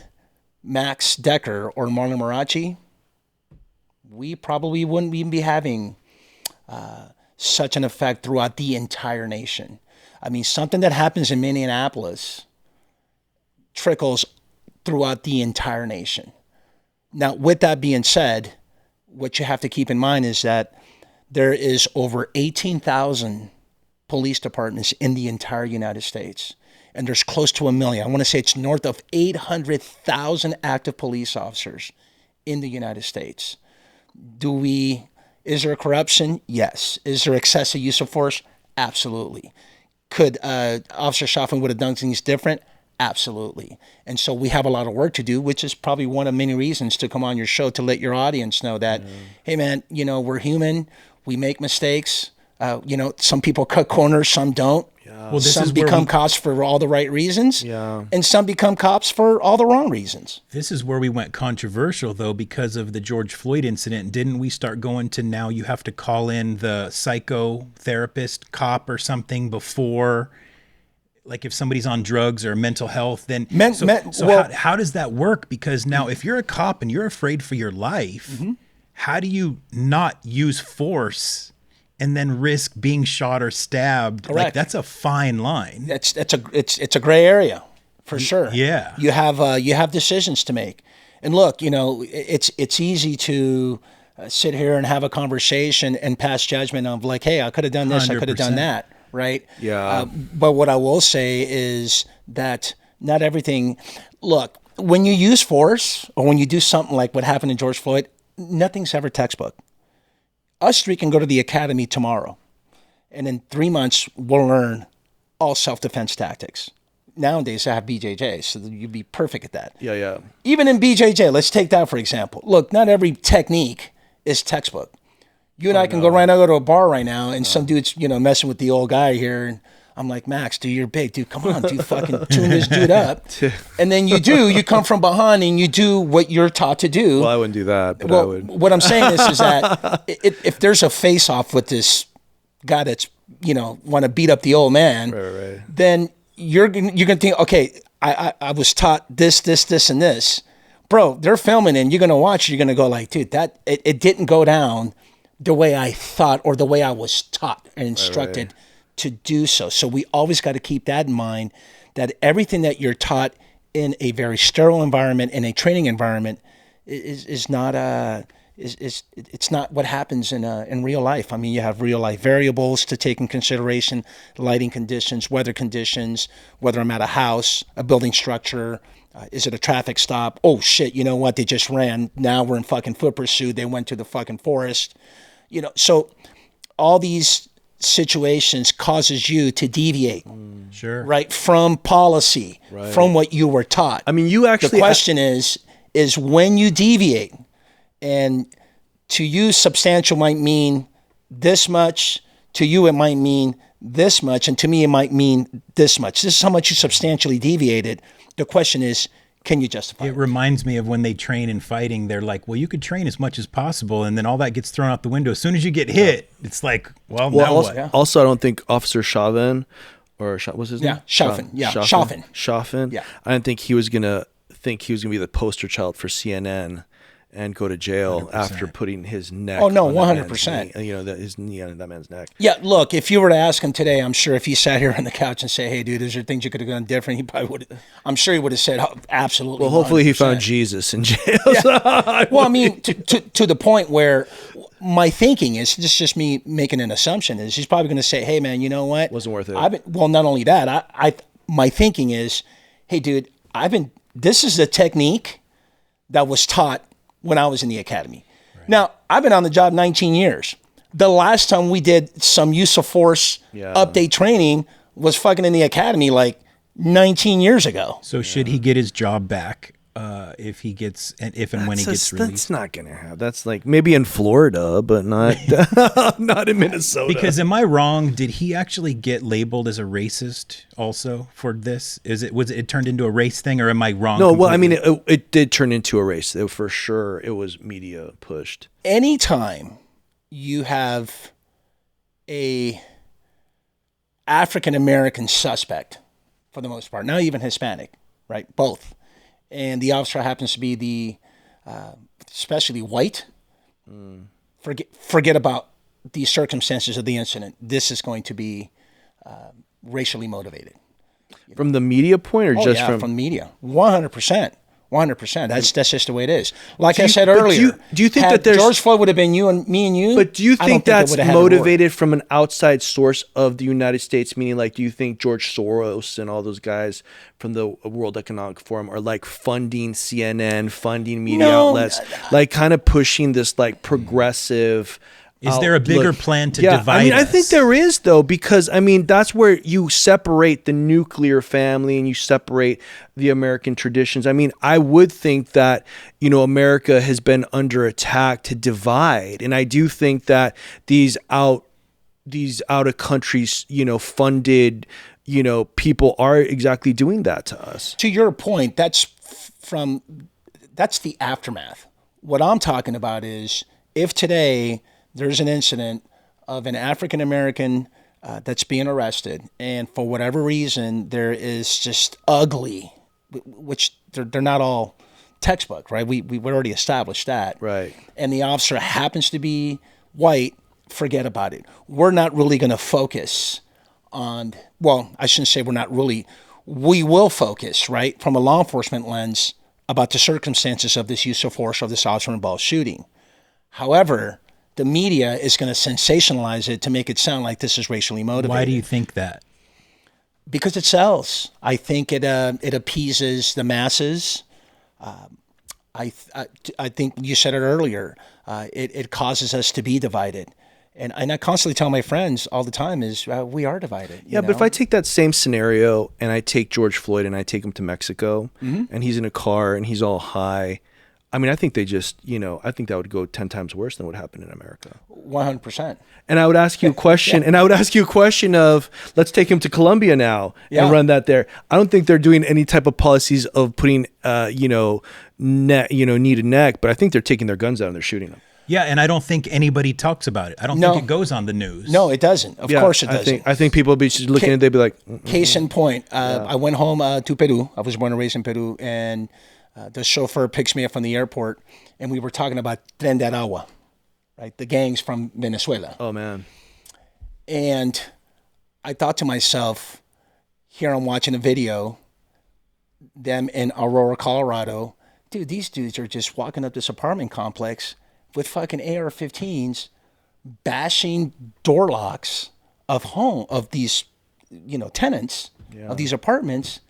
Max Decker or Marlon Marrache, we probably wouldn't even be having such an effect throughout the entire nation. I mean, something that happens in Minneapolis trickles throughout the entire nation. Now, with that being said, what you have to keep in mind is that there is over 18,000 police departments in the entire United States, and there's close to 1 million. I want to say it's north of 800,000 active police officers in the United States. Is there corruption? Yes. Is there excessive use of force? Absolutely. Could Officer Schaffman would have done things different? Absolutely. And so we have a lot of work to do, which is probably one of many reasons to come on your show to let your audience know that, hey man, we're human. We make mistakes. Some people cut corners, some don't. Well, this some is where become cops for all the right reasons, and some become cops for all the wrong reasons. This is where we went controversial, though, because of the George Floyd incident. Didn't we start going to now you have to call in the psychotherapist cop or something before, like if somebody's on drugs or mental health, then how does that work? Because now if you're a cop and you're afraid for your life, how do you not use force and then risk being shot or stabbed? Correct. Like, that's a fine line. It's a gray area for sure. Yeah. You have decisions to make. And look, it's easy to sit here and have a conversation and pass judgment of like, hey, I could have done this, 100%. I could have done that, right? Yeah. But what I will say is that not everything. Look, when you use force or when you do something like what happened to George Floyd, nothing's ever textbook. Us three can go to the academy tomorrow, and in 3 months, we'll learn all self-defense tactics. Nowadays, I have BJJ, so you'd be perfect at that. Yeah. Even in BJJ, let's take that for example. Look, not every technique is textbook. You and I can go to a bar right now, and some dude's messing with the old guy here, and I'm like, Max, dude, you're big. Dude, come on, dude, fucking tune this dude up. And then you come from behind and you do what you're taught to do. Well, I wouldn't do that, but well, I would. What I'm saying is that if there's a face-off with this guy that's, want to beat up the old man, right. then you're going to think, okay, I was taught this, and this. Bro, they're filming and you're going to watch, you're going to go like, dude, it didn't go down the way I thought or the way I was taught and instructed to do so. So we always got to keep that in mind, that everything that you're taught in a very sterile environment, in a training environment, is not it's not what happens in real life. I mean, you have real life variables to take in consideration: lighting conditions, weather conditions, whether I'm at a house, a building structure. Is it a traffic stop? Oh shit! You know what? They just ran. Now we're in fucking foot pursuit. They went to the fucking forest. So all these situations causes you to deviate, Sure. right, from policy, from what you were taught. I mean, you actually. The question is when you deviate, and to you, substantial might mean this much. To you, it might mean this much, and to me, it might mean this much. This is how much you substantially deviated. The question is, can you justify it? It reminds me of when they train in fighting. They're like, well, you could train as much as possible, and then all that gets thrown out the window. As soon as you get hit, it's like, now also, what? Also, I don't think Officer Chauvin, what's his name? Chauvin. Chauvin. Yeah. I didn't think he was gonna be the poster child for CNN and go to jail 100%. after putting his neck. Oh, no, on that 100%. man's knee, his knee on that man's neck. Yeah, look, if you were to ask him today, I'm sure if he sat here on the couch and say, hey, dude, is there things you could have done different? He probably would. I'm sure he would have said, oh, absolutely. Well, hopefully 100%. he found Jesus in jail. Well, I mean, to the point where my thinking is, this is just me making an assumption, is he's probably going to say, hey, man, you know what? Wasn't worth it. Well, not only that, my thinking is, hey, dude, this is the technique that was taught when I was in the academy. Right. Now, I've been on the job 19 years. The last time we did some use of force update training was fucking in the academy like 19 years ago. So should he get his job back if he gets, and when he gets released? That's not going to happen. That's like maybe in Florida, but not not in Minnesota. Because am I wrong? Did he actually get labeled as a racist also for this? Was it turned into a race thing, or am I wrong? No, completely? well, I mean, it did turn into a race. For sure, it was media pushed. Anytime you have a African-American suspect, for the most part, not even Hispanic, right? Both. And the officer happens to be especially white, forget about the circumstances of the incident. This is going to be racially motivated. From the media point, or just from media? 100%. 100%. That's just the way it is. Like I said earlier, do you think that there's George Floyd would have been me and you? But do you think that's it motivated from an outside source of the United States? Meaning, like, do you think George Soros and all those guys from the World Economic Forum are like funding CNN, funding media outlets, like kind of pushing this like progressive? Is there a bigger plan to divide I mean, I us? think there is, though, because, I mean, that's where you separate the nuclear family and you separate the American traditions. I mean, I would think that, America has been under attack to divide. And I do think that these out of countries, funded, people are exactly doing that to us. To your point, that's the aftermath. What I'm talking about is if today there's an incident of an African-American that's being arrested, and for whatever reason, there is just ugly, which they're not all textbook, right? We already established that. Right. And the officer happens to be white, forget about it. We're not really going to focus on, well, I shouldn't say we're not really, we will focus, right, from a law enforcement lens about the circumstances of this use of force of this officer-involved shooting. However, the media is going to sensationalize it to make it sound like this is racially motivated. Why do you think that? Because it sells. I think it appeases the masses. I think you said it earlier. It causes us to be divided. And I constantly tell my friends all the time is we are divided. Yeah, but if I take that same scenario and I take George Floyd and I take him to Mexico and he's in a car and he's all high, I mean, I think they just, I think that would go 10 times worse than what happened in America. 100%. And I would ask you a question, of, let's take him to Colombia now and run that there. I don't think they're doing any type of policies of putting, knee to neck, but I think they're taking their guns out and they're shooting them. Yeah, and I don't think anybody talks about it. I don't think it goes on the news. No, it doesn't. Of course it doesn't. I think people would be just looking at it, they'd be like... Case in point, I went home to Peru. I was born and raised in Peru, and the chauffeur picks me up from the airport, and we were talking about Tren de Aragua, right? The gangs from Venezuela. Oh man. And I thought to myself, here I'm watching a video, them in Aurora, Colorado. Dude, these dudes are just walking up this apartment complex with fucking AR-15s, bashing door locks of these, tenants of these apartments,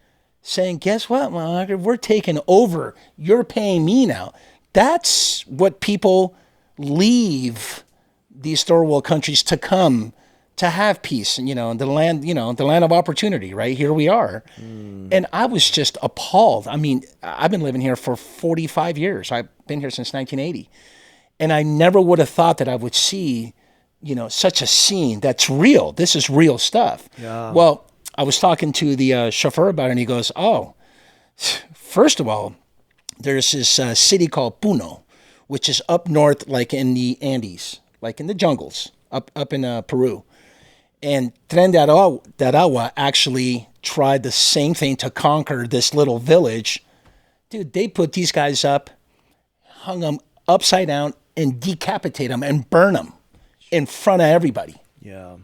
saying, guess what, motherfucker, we're taking over. You're paying me now. That's what people leave these third world countries to come to have peace and, the land, the land of opportunity, right? Here we are. And I was just appalled. I mean, I've been living here for 45 years. I've been here since 1980. And I never would have thought that I would see, such a scene that's real. This is real stuff. Yeah. Well, I was talking to the chauffeur about it, and he goes, oh, first of all, there's this city called Puno, which is up north, like in the Andes, like in the jungles, up in Peru. And Tren de Aragua actually tried the same thing to conquer this little village. Dude, they put these guys up, hung them upside down, and decapitate them and burn them in front of everybody. Yeah.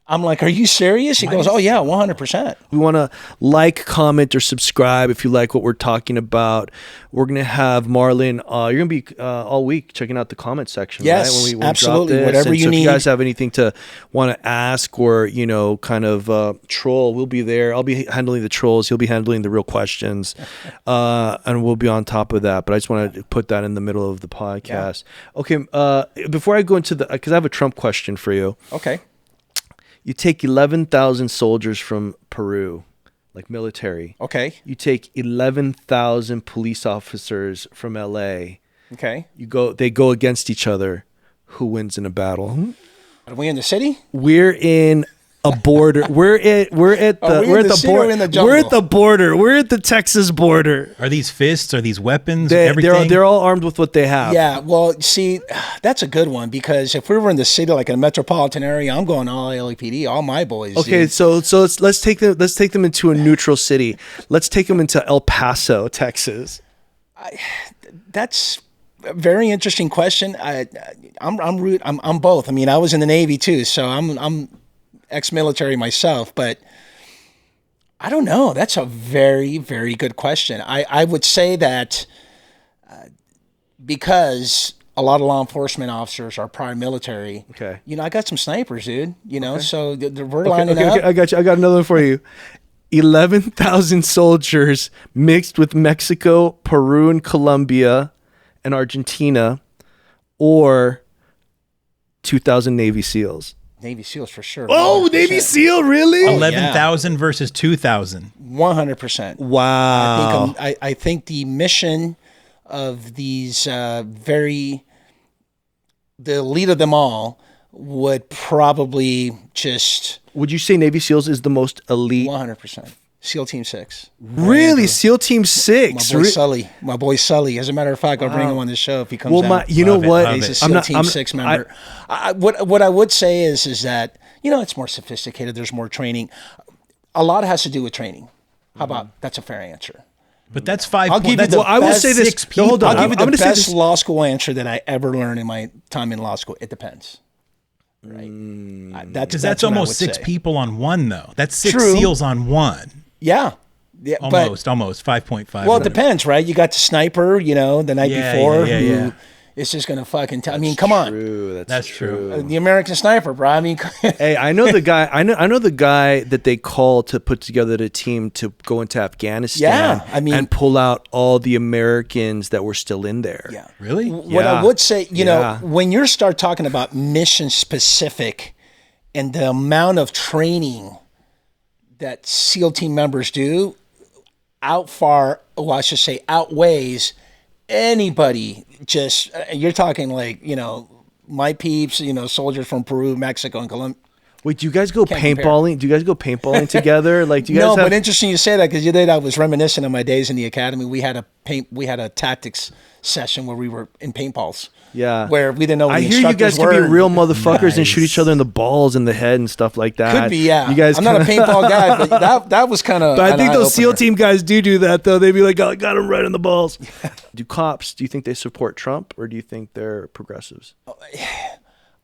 I'm like, are you serious? He goes, oh yeah, 100%. We want to like, comment, or subscribe if you like what we're talking about. We're going to have Marlon, you're going to be all week checking out the comment section, yes, right? When we absolutely. Drop this. Whatever you so need. If you guys have anything to want to ask or, kind of troll, we'll be there. I'll be handling the trolls. He'll be handling the real questions. And we'll be on top of that. But I just want to put that in the middle of the podcast. Yeah. Okay. Before I go into because I have a Trump question for you. Okay. You take 11,000 soldiers from Peru, like military. Okay. You take 11,000 police officers from LA. Okay. They go against each other. Who wins in a battle? Are we in the city? We're in a border. We're at the border. We're at the border. We're at the Texas border. Are these fists? Are these weapons? Everything? They're all armed with what they have. Yeah. Well, see, that's a good one because if we were in the city, like in a metropolitan area, I'm going all LAPD, all my boys. Okay, dude. so let's take them into a neutral city. Let's take them into El Paso, Texas. That's a very interesting question. I'm both. I mean, I was in the Navy too, so I'm ex-military myself, but I don't know. That's a very, very good question. I would say that because a lot of law enforcement officers are prior military, okay. I got some snipers, dude, okay. so we're lining up. Okay, I got you. I got another one for you. 11,000 soldiers mixed with Mexico, Peru, and Colombia, and Argentina, or 2,000 Navy SEALs. Navy SEAls for sure. Oh, 100%. Navy SEAL, really? 11,000 versus 2,000. 100%. Wow. I think the mission of these the elite of them all would probably just... Would you say Navy SEALs is the most elite? 100%. SEAL Team 6. Really? SEAL Team 6? My boy Sully. As a matter of fact, I'll bring him on the show if he comes out. You know what? He's a SEAL Team 6 member. What I would say is that, it's more sophisticated. There's more training. A lot has to do with training. How about, that's a fair answer. But that's 5 I'll give you the I will say this. No, hold on. I'll give you the best law school answer that I ever learned in my time in law school. It depends. Right? Because that's almost 6 people on one, though. That's 6 True. SEAls on one. Yeah. Almost 5.5. Well, it depends, right? You got the sniper, the night before who is just going to fucking tell. I mean, come on. That's true. The American sniper, bro. I mean, hey, I know the guy. I know the guy that they call to put together the team to go into Afghanistan. And pull out all the Americans that were still in there. Yeah, really. What I would say, when you start talking about mission specific and the amount of training that SEAL team members do, outweighs anybody. Just you're talking like my peeps, soldiers from Peru, Mexico, and Colombia. Wait, do you guys go paintballing? Do you guys go paintballing together? Like, do you guys? No, but interesting you say that because I was reminiscent of my days in the academy. We had a tactics session where we were in paintballs. Yeah, where we didn't know. What I the hear you guys were. can be real motherfuckers and shoot each other in the balls and the head and stuff like that. Could be, yeah. You guys, I'm not a paintball guy, but that was kind of. But I think those SEAL team guys do that though. They'd be like, "I got him right in the balls." Do you think they support Trump or do you think they're progressives?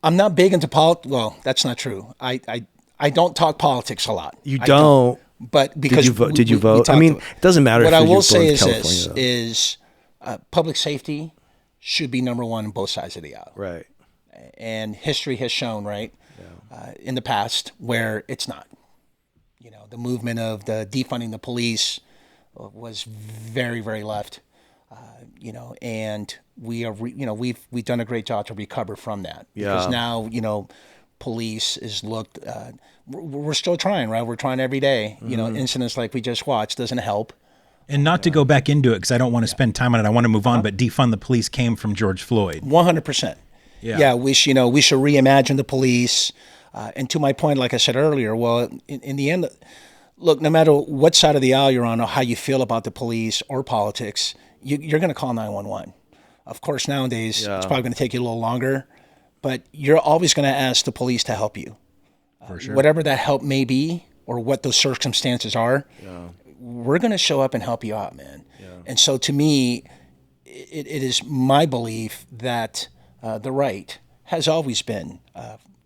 I'm not big into politics. Well, that's not true. I don't talk politics a lot. You don't. But because did you vote? I mean, it doesn't matter. What if I you will were say born in is California, this: public safety should be number one on both sides of the aisle. right? And history has shown, right, in the past where it's not. You know, the movement of the defunding the police was very, very left. You know, and we are, we've done a great job to recover from that. Because now, police is looked. We're still trying, right? We're trying every day. You know, incidents like we just watched doesn't help. And not to go back into it because I don't want to spend time on it. I want to move on. But defund the police came from George Floyd. 100%. Yeah. We should reimagine the police. And to my point, like I said earlier, well, in the end, look, no matter what side of the aisle you're on or how you feel about the police or politics, you're going to call 911. Of course, nowadays, it's probably going to take you a little longer, but you're always going to ask the police to help you. For sure. Whatever that help may be or what those circumstances are, we're going to show up and help you out, man. Yeah. And so to me, it is my belief that the right has always been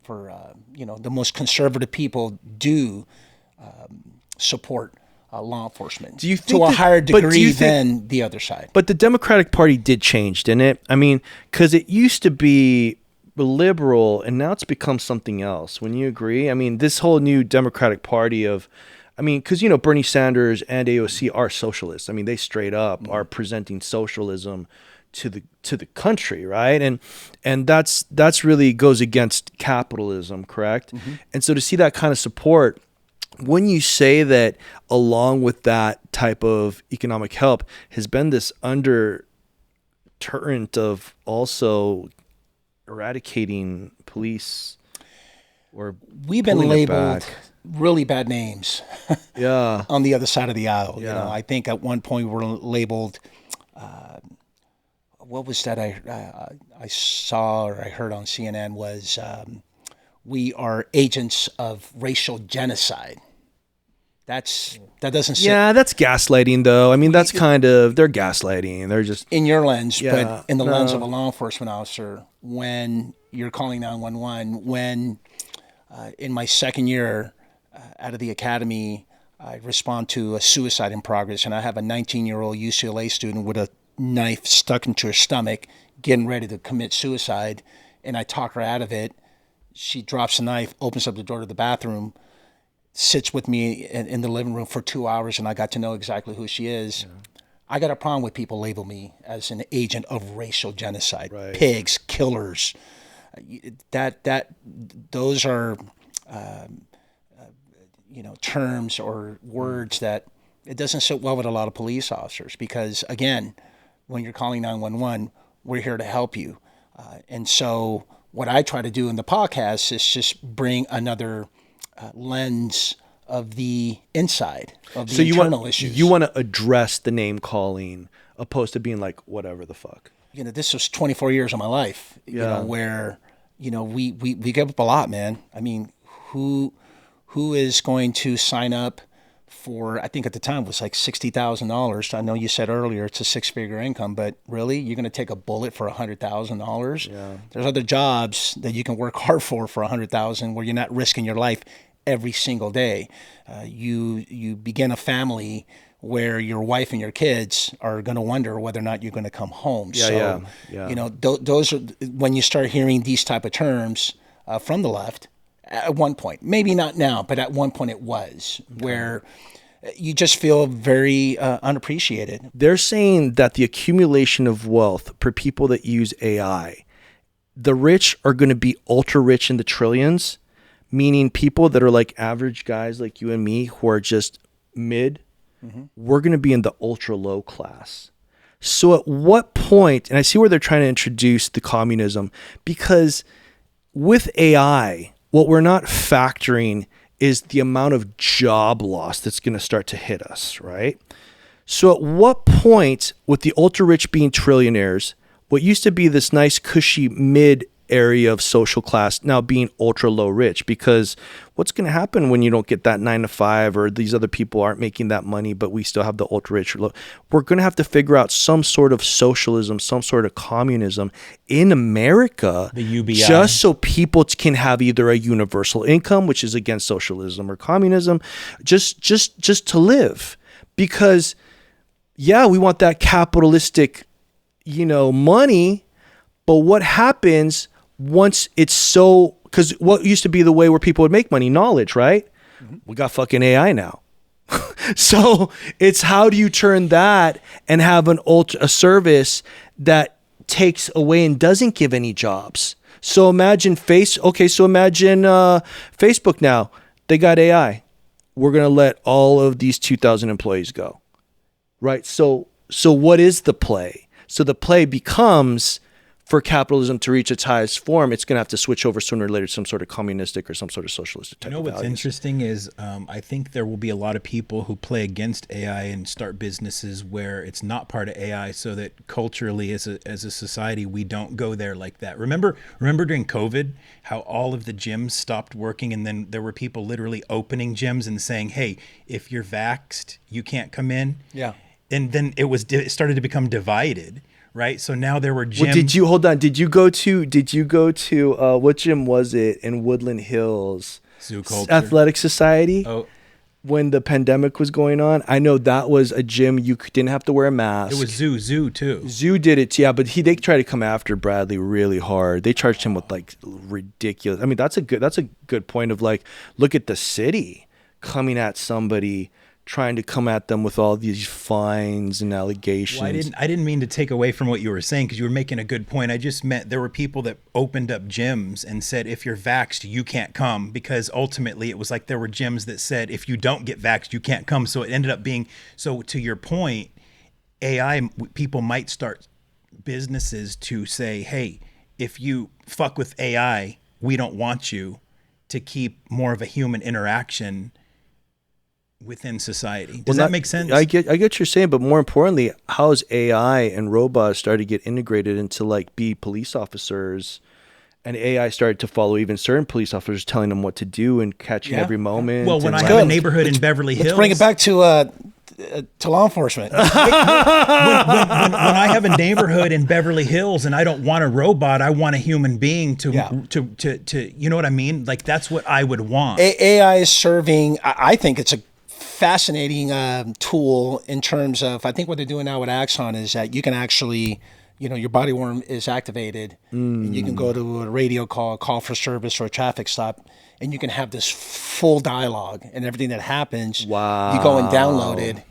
for the most conservative people do support law enforcement do you think to a higher degree than the other side. But the Democratic Party did change, didn't it? I mean, because it used to be liberal and now it's become something else. Wouldn't you agree? I mean, this whole new Democratic Party because, Bernie Sanders and AOC are socialists. I mean, they straight up are presenting socialism to the country, right? And that's really goes against capitalism, correct? Mm-hmm. And so to see that kind of support, when you say that along with that type of economic help has been this undercurrent of also eradicating police or we've been labeled really bad names on the other side of the aisle. I think at one point we were labeled what was that I saw or I heard on CNN was we are agents of racial genocide. That doesn't sit. Yeah, that's gaslighting though. I mean, they're gaslighting. They're just in your lens, but in the lens of a law enforcement officer, when you're calling 911, when in my second year out of the academy, I respond to a suicide in progress, and I have a 19-year-old UCLA student with a knife stuck into her stomach, getting ready to commit suicide, and I talk her out of it. She drops the knife, opens up the door to the bathroom, sits with me in the living room for 2 hours, and I got to know exactly who she is. Yeah. I got a problem with people label me as an agent of racial genocide, right. Pigs, killers. Those are terms or words that it doesn't sit well with a lot of police officers because, again, when you're calling 911, we're here to help you. And so what I try to do in the podcast is just bring another lens of the inside of the internal issues. You want to address the name calling opposed to being like, whatever the fuck. This was 24 years of my life, where, we give up a lot, man. I mean, who is going to sign up for, I think at the time it was like $60,000. I know you said earlier it's a six-figure income, but really, you're going to take a bullet for $100,000? Yeah. There's other jobs that you can work hard for $100,000 where you're not risking your life every single day. You begin a family where your wife and your kids are going to wonder whether or not you're going to come home. Those are when you start hearing these type of terms from the left. At one point, maybe not now, but at one point it was, where you just feel very unappreciated. They're saying that the accumulation of wealth for people that use AI, the rich are going to be ultra rich in the trillions, meaning people that are like average guys like you and me who are just mid, we're going to be in the ultra low class. So at what point, and I see where they're trying to introduce the communism, because with AI, what we're not factoring is the amount of job loss that's going to start to hit us, right? So at what point, with the ultra rich being trillionaires, what used to be this nice cushy mid area of social class now being ultra low rich, because what's going to happen when you don't get that 9 to 5, or these other people aren't making that money, but we still have the ultra rich? We're going to have to figure out some sort of socialism, some sort of communism in America, the UBI, just so people can have either a universal income, which is against socialism or communism, just to live. Because yeah, we want that capitalistic, money, but what happens once it's so, because what used to be the way where people would make money? Knowledge, right? Mm-hmm. We got fucking AI now. So it's how do you turn that and have a service that takes away and doesn't give any jobs? So imagine Facebook now, they got AI. We're going to let all of these 2,000 employees go, right? So what is the play? So the play becomes, for capitalism to reach its highest form, it's going to have to switch over sooner or later to some sort of communistic or some sort of socialistic type of values. What's interesting is I think there will be a lot of people who play against AI and start businesses where it's not part of AI, so that culturally as a society, we don't go there like that. Remember during COVID, how all of the gyms stopped working, and then there were people literally opening gyms and saying, hey, if you're vaxxed, you can't come in. Yeah. And then it started to become divided. Right. So now there were gyms. Well, did you go to what gym was it in Woodland Hills? Zoo Culture. Athletic Society. Oh. When the pandemic was going on, I know that was a gym you didn't have to wear a mask. It was Zoo too. Zoo did it, yeah, but they tried to come after Bradley really hard. They charged him with like ridiculous. I mean, that's a good point of like, look at the city coming at somebody, trying to come at them with all these fines and allegations. Well, I didn't mean to take away from what you were saying, because you were making a good point. I just meant there were people that opened up gyms and said, if you're vaxxed, you can't come, because ultimately it was like there were gyms that said, if you don't get vaxxed, you can't come. So it ended up being, so to your point, AI, people might start businesses to say, hey, if you fuck with AI, we don't want you, to keep more of a human interaction within society. Does that make sense? I get what you're saying, but more importantly, how is AI and robots started to get integrated into like be police officers, and AI started to follow even certain police officers, telling them what to do and catching every moment. Well, when I have a neighborhood in Beverly Hills, let's bring it back to law enforcement. when I have a neighborhood in Beverly Hills and I don't want a robot, I want a human being to you know what I mean? Like, that's what I would want. AI is serving, I think it's a fascinating tool in terms of, I think what they're doing now with Axon is that you can actually, your body worn is activated, and you can go to a radio call for service or a traffic stop, and you can have this full dialogue and everything that happens. Wow. You go and download it,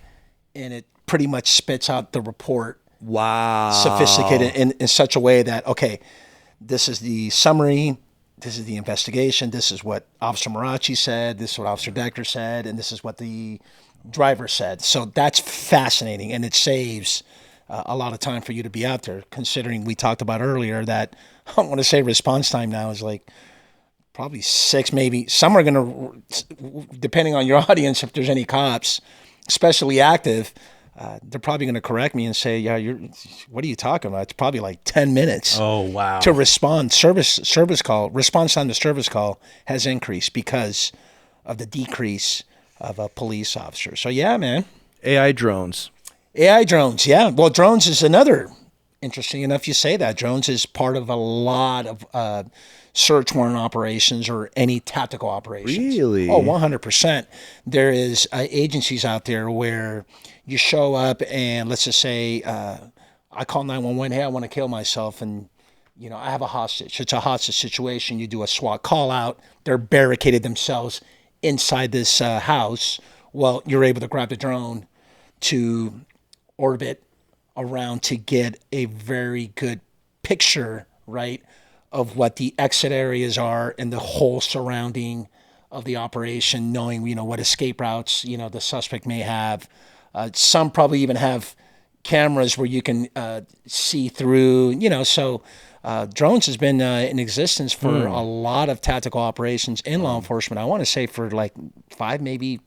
and it pretty much spits out the report. Wow. Sophisticated in such a way that, okay, this is the summary, this is the investigation, this is what Officer Marrache said, this is what Officer Decker said, and this is what the driver said. So that's fascinating, and it saves a lot of time for you to be out there, considering we talked about earlier that I want to say response time now is like probably 6, maybe. Some are going to, depending on your audience, if there's any cops, especially active, they're probably going to correct me and say, yeah, what are you talking about? It's probably like 10 minutes. Oh, wow. To respond. Service call, response time to service call has increased because of the decrease of a police officer. So yeah, man. AI drones, yeah. Well, drones is another, interesting enough you say that. Drones is part of a lot of search warrant operations or any tactical operations. Really? Oh, 100%. There is agencies out there where you show up and let's just say I call 911, hey, I want to kill myself, and I have a hostage. It's a hostage situation. You do a SWAT call out. They're barricaded themselves inside this house. Well, you're able to grab the drone to orbit around to get a very good picture, right, of what the exit areas are and the whole surrounding of the operation, knowing, what escape routes, the suspect may have. Some probably even have cameras where you can see through, so drones has been in existence for a lot of tactical operations in law enforcement. I want to say for like 5, maybe,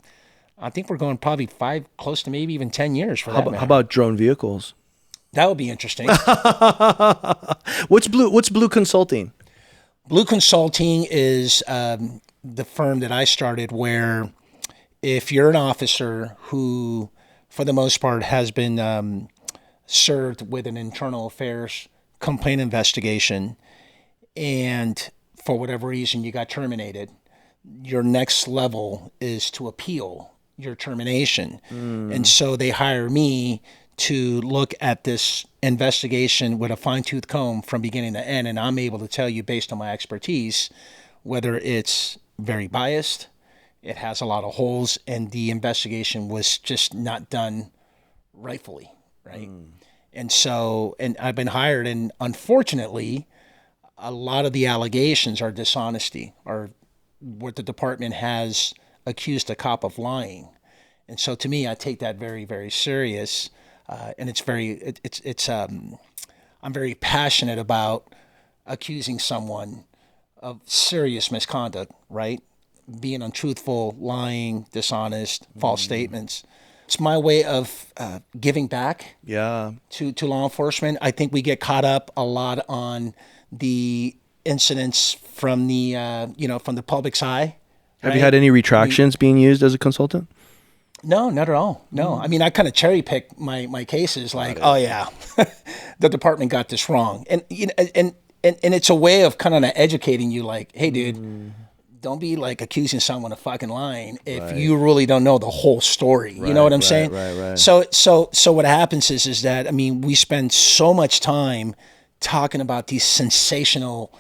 I think we're going probably 5, close to maybe even 10 years for that matter. How about drone vehicles? That would be interesting. What's Blue Consulting? Blue Consulting is the firm that I started where if you're an officer who, for the most part, has been served with an internal affairs complaint investigation, and for whatever reason you got terminated, your next level is to appeal your termination. And so they hire me to look at this investigation with a fine-tooth comb from beginning to end, and I'm able to tell you based on my expertise whether it's very biased, it has a lot of holes, and the investigation was just not done rightfully, right? And so, and I've been hired, and unfortunately, a lot of the allegations are dishonesty, or what the department has accused a cop of lying. And so to me, I take that very, very serious. And I'm very passionate about accusing someone of serious misconduct, right? Being untruthful, lying, dishonest, false statements. It's my way of giving back to law enforcement. I think we get caught up a lot on the incidents from the from the public's eye. Have you had any retractions being used as a consultant? No, not at all. No, I mean, I kind of cherry pick my cases. Like, oh yeah, the department got this wrong, and and it's a way of kind of educating you. Like, hey, dude, don't be like accusing someone of fucking lying if you really don't know the whole story. You know what I'm saying? Right. So what happens is that, I mean, we spend so much time talking about these sensational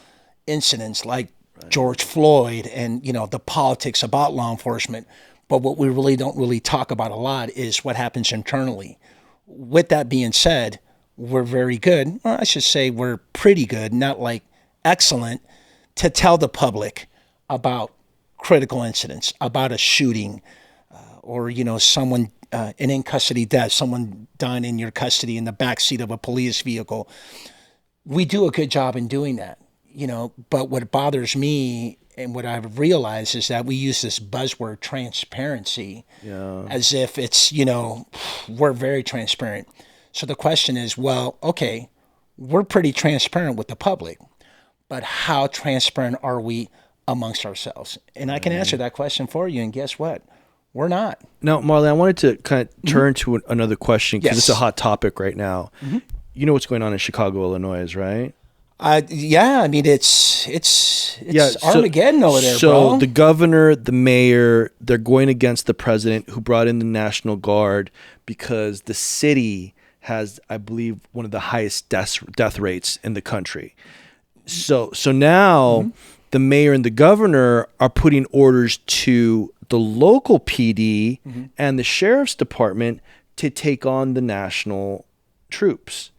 incidents like George Floyd and the politics about law enforcement. But what we really don't really talk about a lot is what happens internally. With that being said, we're very good, or I should say we're pretty good, not like excellent, to tell the public about critical incidents, about a shooting, or someone an in custody death, someone dying in your custody in the backseat of a police vehicle. We do a good job in doing that, but what bothers me and what I've realized is that we use this buzzword transparency as if it's, we're very transparent. So the question is, well, okay, we're pretty transparent with the public, but how transparent are we amongst ourselves? And I can answer that question for you, and guess what? We're not. Now, Marlon, I wanted to kind of turn to another question because it's a hot topic right now. You know what's going on in Chicago, Illinois, right? Yeah, I mean, it's Armageddon over there, bro. So the governor, the mayor, they're going against the president who brought in the National Guard because the city has, I believe, one of the highest death rates in the country. So now the mayor and the governor are putting orders to the local PD and the sheriff's department to take on the national troops.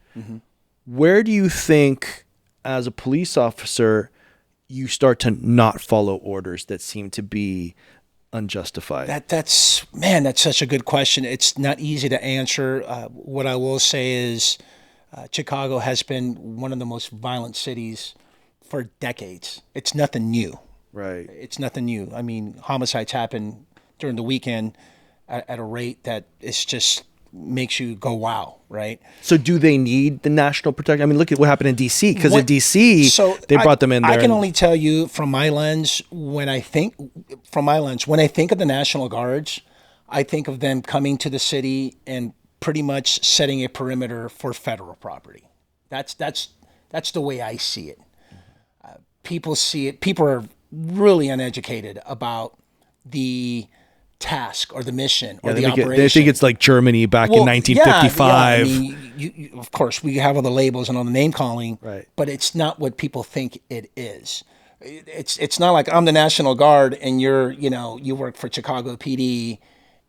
Where do you think, as a police officer, you start to not follow orders that seem to be unjustified? That's such a good question. It's not easy to answer. What I will say is Chicago has been one of the most violent cities for decades. It's nothing new. Right. It's nothing new. I mean, homicides happen during the weekend at a rate that it's just makes you go, wow, right? So do they need the national protection? I mean, look at what happened in D.C. Because in D.C., they brought them in there. I can only tell you from my lens, when I think of the National Guards, I think of them coming to the city and pretty much setting a perimeter for federal property. That's the way I see it. People see it. People are really uneducated about the task or the mission or the operation. They think it's like Germany back in 1955. Yeah, I mean, of course, we have all the labels and all the name calling, right? But it's not what people think it is. It's not like I'm the National Guard and you work for Chicago PD,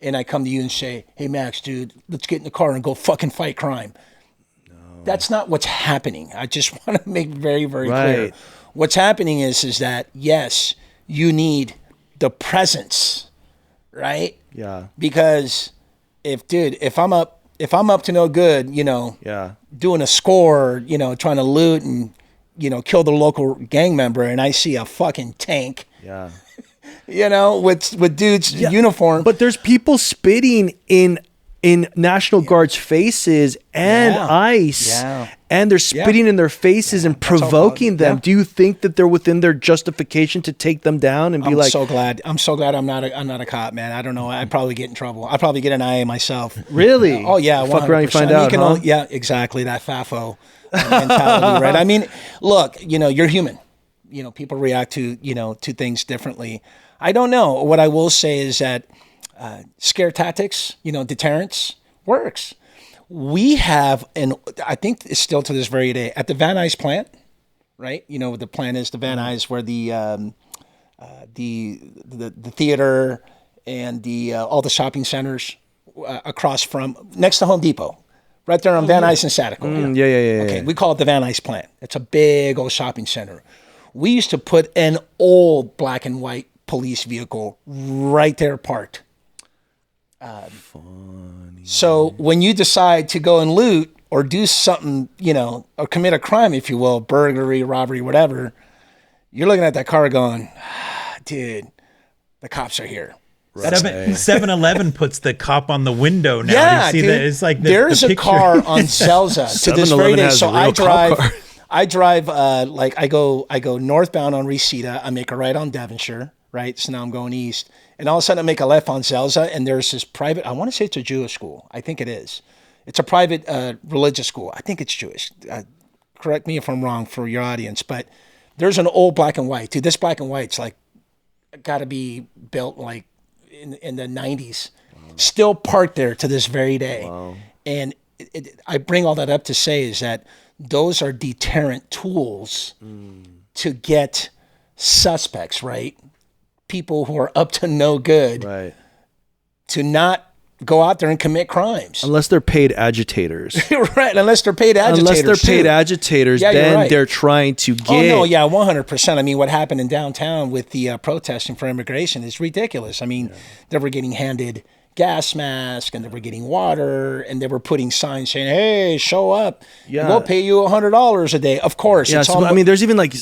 and I come to you and say, hey, Max, dude, let's get in the car and go fucking fight crime. No. That's not what's happening. I just want to make very, very clear. What's happening is that, yes, you need the presence, right? Yeah. Because if I'm up to no good, doing a score, trying to loot and, kill the local gang member, and I see a fucking tank, with dudes' uniform. But there's people spitting in National Guard's faces and ice and they're spitting in their faces and provoking them. Do you think that they're within their justification to take them down and be like? I'm so glad I'm not a cop, man. I don't know. I'd probably get in trouble. I'd probably get an IA myself. Really? Oh yeah. Fuck around, you find out. Huh? Yeah, exactly. That FAFO mentality, right? I mean, look, you're human. People react to to things differently. I don't know. What I will say is that scare tactics, deterrence works. We have, and I think it's still to this very day, at the Van Nuys plant, right? The plant is the Van Nuys where the theater and all the shopping centers across from, next to Home Depot, right there on Van Nuys and Satico. Yeah. Okay, we call it the Van Nuys plant. It's a big old shopping center. We used to put an old black and white police vehicle right there parked. Funny. So when you decide to go and loot or do something, or commit a crime, if you will, burglary, robbery, whatever, you're looking at that car going, dude, the cops are here. Right. 7-Eleven puts the cop on the window now. Yeah, you see dude, that? It's like there's the a car on Zelza to this very day. So I drive like I go northbound on Reseda. I make a right on Devonshire, right? So now I'm going east. And all of a sudden I make a left on Zelza, and there's this private, I want to say it's a Jewish school. I think it is. It's a private religious school. I think it's Jewish. Correct me if I'm wrong for your audience, but there's an old black and white. Dude, this black and white's like got to be built like in the 90s. Wow. Still parked there to this very day. Wow. And I bring all that up to say is that those are deterrent tools to get suspects, right? People who are up to no good, right, to not go out there and commit crimes. Unless they're paid agitators. Right, unless they're paid agitators. Then they're trying to get... Oh, no, yeah, 100%. I mean, what happened in downtown with the protesting for immigration is ridiculous. I mean, they were getting handed gas masks, and they were getting water, and they were putting signs saying, hey, show up. Yeah. We'll pay you $100 a day. Of course. Yeah, I mean, there's even like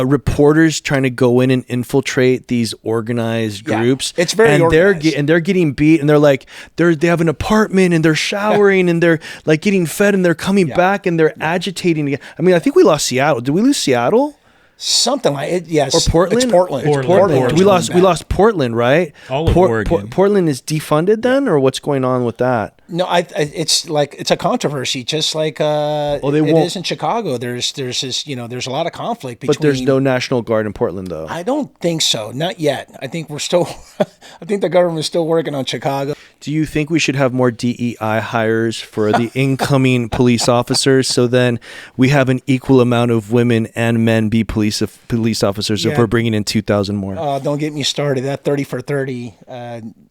reporters trying to go in and infiltrate these organized groups. It's very organized. And they're getting beat, and they're like, they have an apartment, and they're showering, and they're like getting fed, and they're coming back, and they're agitating again. I mean, I think we lost Seattle. Did we lose Seattle? Something like it, yes. Or Portland? It's Portland. We lost Portland, right? All of Oregon. Portland is defunded then, or what's going on with that? No, it's a controversy, just like it is in Chicago. There's this, there's a lot of conflict between. But there's no National Guard in Portland, though. I don't think so, not yet. I think we're still. I think the government's still working on Chicago. Do you think we should have more DEI hires for the incoming police officers, so then we have an equal amount of women and men be police officers if we're bringing in 2,000 more? Don't get me started. That 30 for 30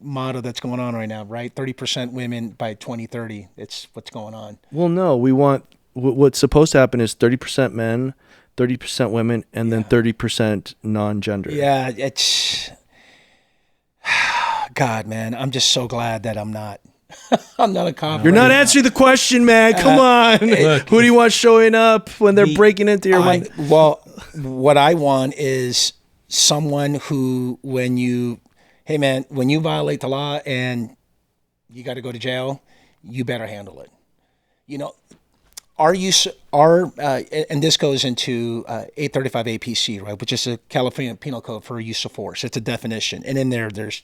motto that's going on right now, right? 30% women by 2030. It's what's going on. Well, no, we want what's supposed to happen is 30% men, 30% women, and then 30% non-gender. Yeah, it's God, man. I'm just so glad that I'm not. I'm not a cop. You're not answering the question, man. Come on. Look, who do you want showing up when they're breaking into your mind? Well, what I want is someone who, when you violate the law and you got to go to jail, you better handle it. And this goes into 835 APC, right, which is a California Penal Code for use of force. It's a definition, and in there's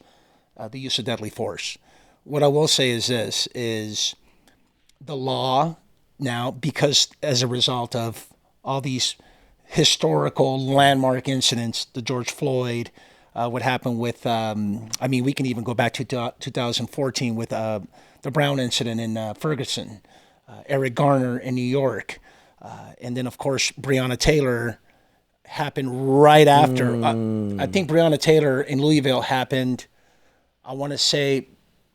the use of deadly force. What I will say is this, is the law now, because as a result of all these historical landmark incidents, the George Floyd, what happened with, we can even go back to 2014 with the Brown incident in Ferguson, Eric Garner in New York, and then, of course, Breonna Taylor happened right after. I think Breonna Taylor in Louisville happened, I want to say,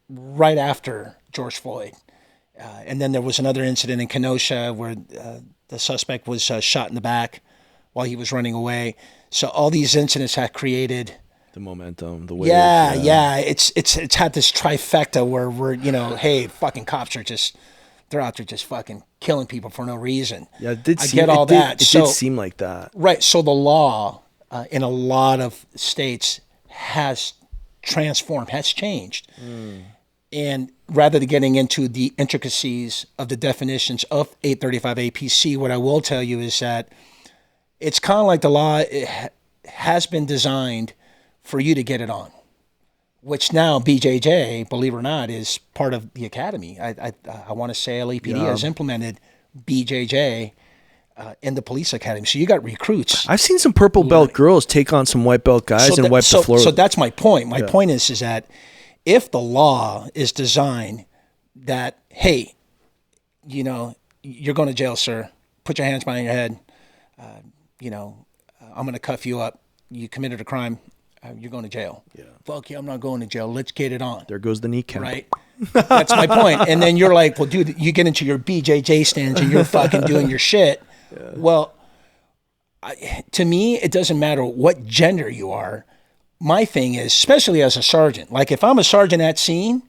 right after George Floyd. And then there was another incident in Kenosha where the suspect was shot in the back while he was running away. So all these incidents have created the momentum, the wave. Yeah. It's had this trifecta where we're, hey, fucking cops are they're out there just fucking killing people for no reason. Yeah, it did that. It did seem like that. Right. So the law in a lot of states has transformed, has changed. And rather than getting into the intricacies of the definitions of 835 APC, what I will tell you is that it's kind of like the law has been designed for you to get it on, which now BJJ, believe it or not, is part of the academy. I want to say LAPD has implemented BJJ in the police academy. So you got recruits. I've seen some purple belt girls take on some white belt guys and wipe the floor. So that's my point. My point is that if the law is designed that, hey, you know, you're going to jail, sir. Put your hands behind your head. You know, I'm going to cuff you up. You committed a crime. You're going to jail. Yeah. Fuck you, I'm not going to jail. Let's get it on. There goes the kneecap. Right? That's my point. And then you're like, well, dude, you get into your BJJ stands and you're fucking doing your shit. Yeah. Well, to me, it doesn't matter what gender you are. My thing is, especially as a sergeant, like if I'm a sergeant at scene,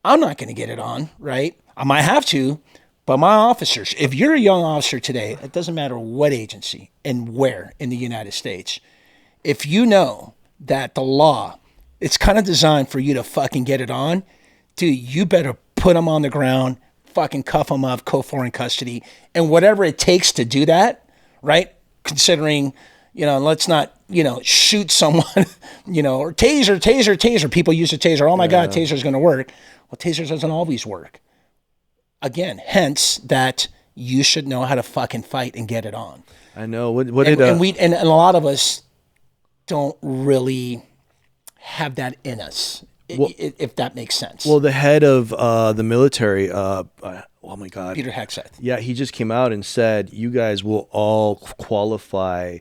I'm not going to get it on, right? I might have to, but my officers, if you're a young officer today, it doesn't matter what agency and where in the United States, if you know that the law, it's kind of designed for you to fucking get it on, dude, you better put them on the ground, fucking cuff them up, co-foreign custody, and whatever it takes to do that, right? Considering, you know, let's not, you know, shoot someone, you know, or taser. People use a taser. Oh my God, taser's going to work. Well, taser doesn't always work. Again, hence that you should know how to fucking fight and get it on. I know. And a lot of us don't really have that in us, if that makes sense. Well, the head of the military, oh my God, Peter Hegseth. Yeah, he just came out and said, you guys will all qualify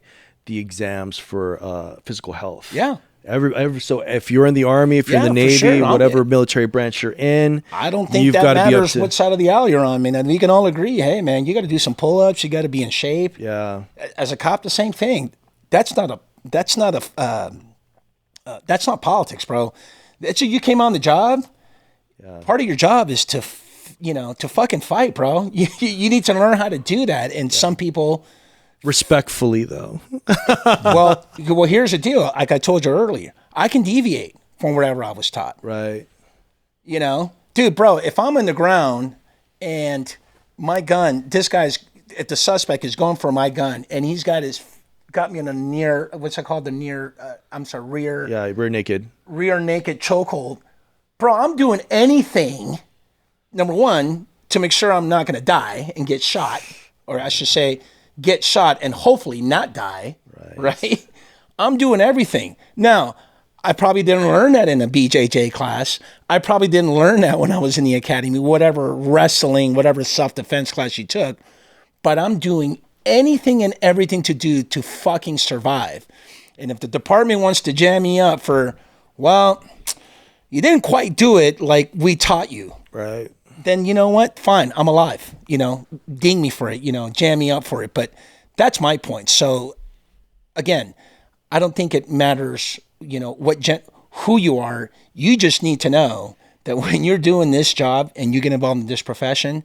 the exams for physical health. Yeah. So if you're in the Army, if you're in the Navy, whatever military branch you're in, I don't think that matters what side of the aisle you're on, man. And we can all agree, hey, man, you got to do some pull-ups. You got to be in shape. Yeah. As a cop, the same thing. That's not politics, bro. You came on the job. Yeah. Part of your job is to fucking fight, bro. You need to learn how to do that. And some people, respectfully, though. well, here's the deal. Like I told you earlier, I can deviate from whatever I was taught. Right. You know, dude, bro, if I'm in the ground and my gun, the suspect is going for my gun and he's got me in a near, what's it called? Rear naked chokehold. Bro, I'm doing anything, number one, to make sure I'm not going to die and get shot, or I should say, get shot and hopefully not die, right? I'm doing everything. Now, I probably didn't learn that in a BJJ class. I probably didn't learn that when I was in the academy, whatever wrestling, whatever self-defense class you took. But I'm doing anything and everything to do to fucking survive. And if the department wants to jam me up for, well, you didn't quite do it like we taught you. Right. Then you know what? Fine, I'm alive. You know, ding me for it, you know, jam me up for it. But that's my point. So again, I don't think it matters, you know, who you are. You just need to know that when you're doing this job and you get involved in this profession,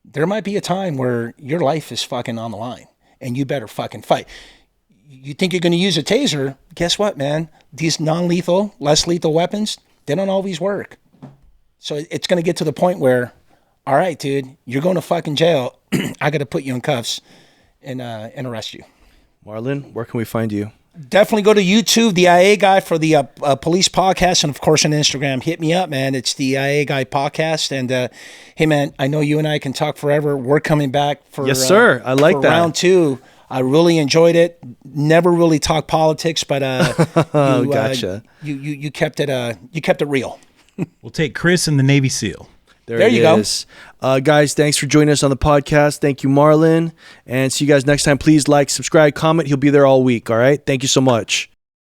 there might be a time where your life is fucking on the line and you better fucking fight. You think you're going to use a taser? Guess what, man? These non-lethal, less lethal weapons, they don't always work. So it's going to get to the point where, all right, dude, you're going to fucking jail. I got to put you in cuffs and arrest you. Marlon, where can we find you? Definitely go to YouTube, the IA Guy for the police podcast, and of course on Instagram. Hit me up, man. It's the IA Guy podcast. And hey, man, I know you and I can talk forever. We're coming back for yes, sir. I like that round 2. I really enjoyed it. Never really talked politics, but gotcha. You kept it real. We'll take Chris and the Navy SEAL. There you go. Guys, thanks for joining us on the podcast. Thank you, Marlon. And see you guys next time. Please like, subscribe, comment. He'll be there all week. All right. Thank you so much.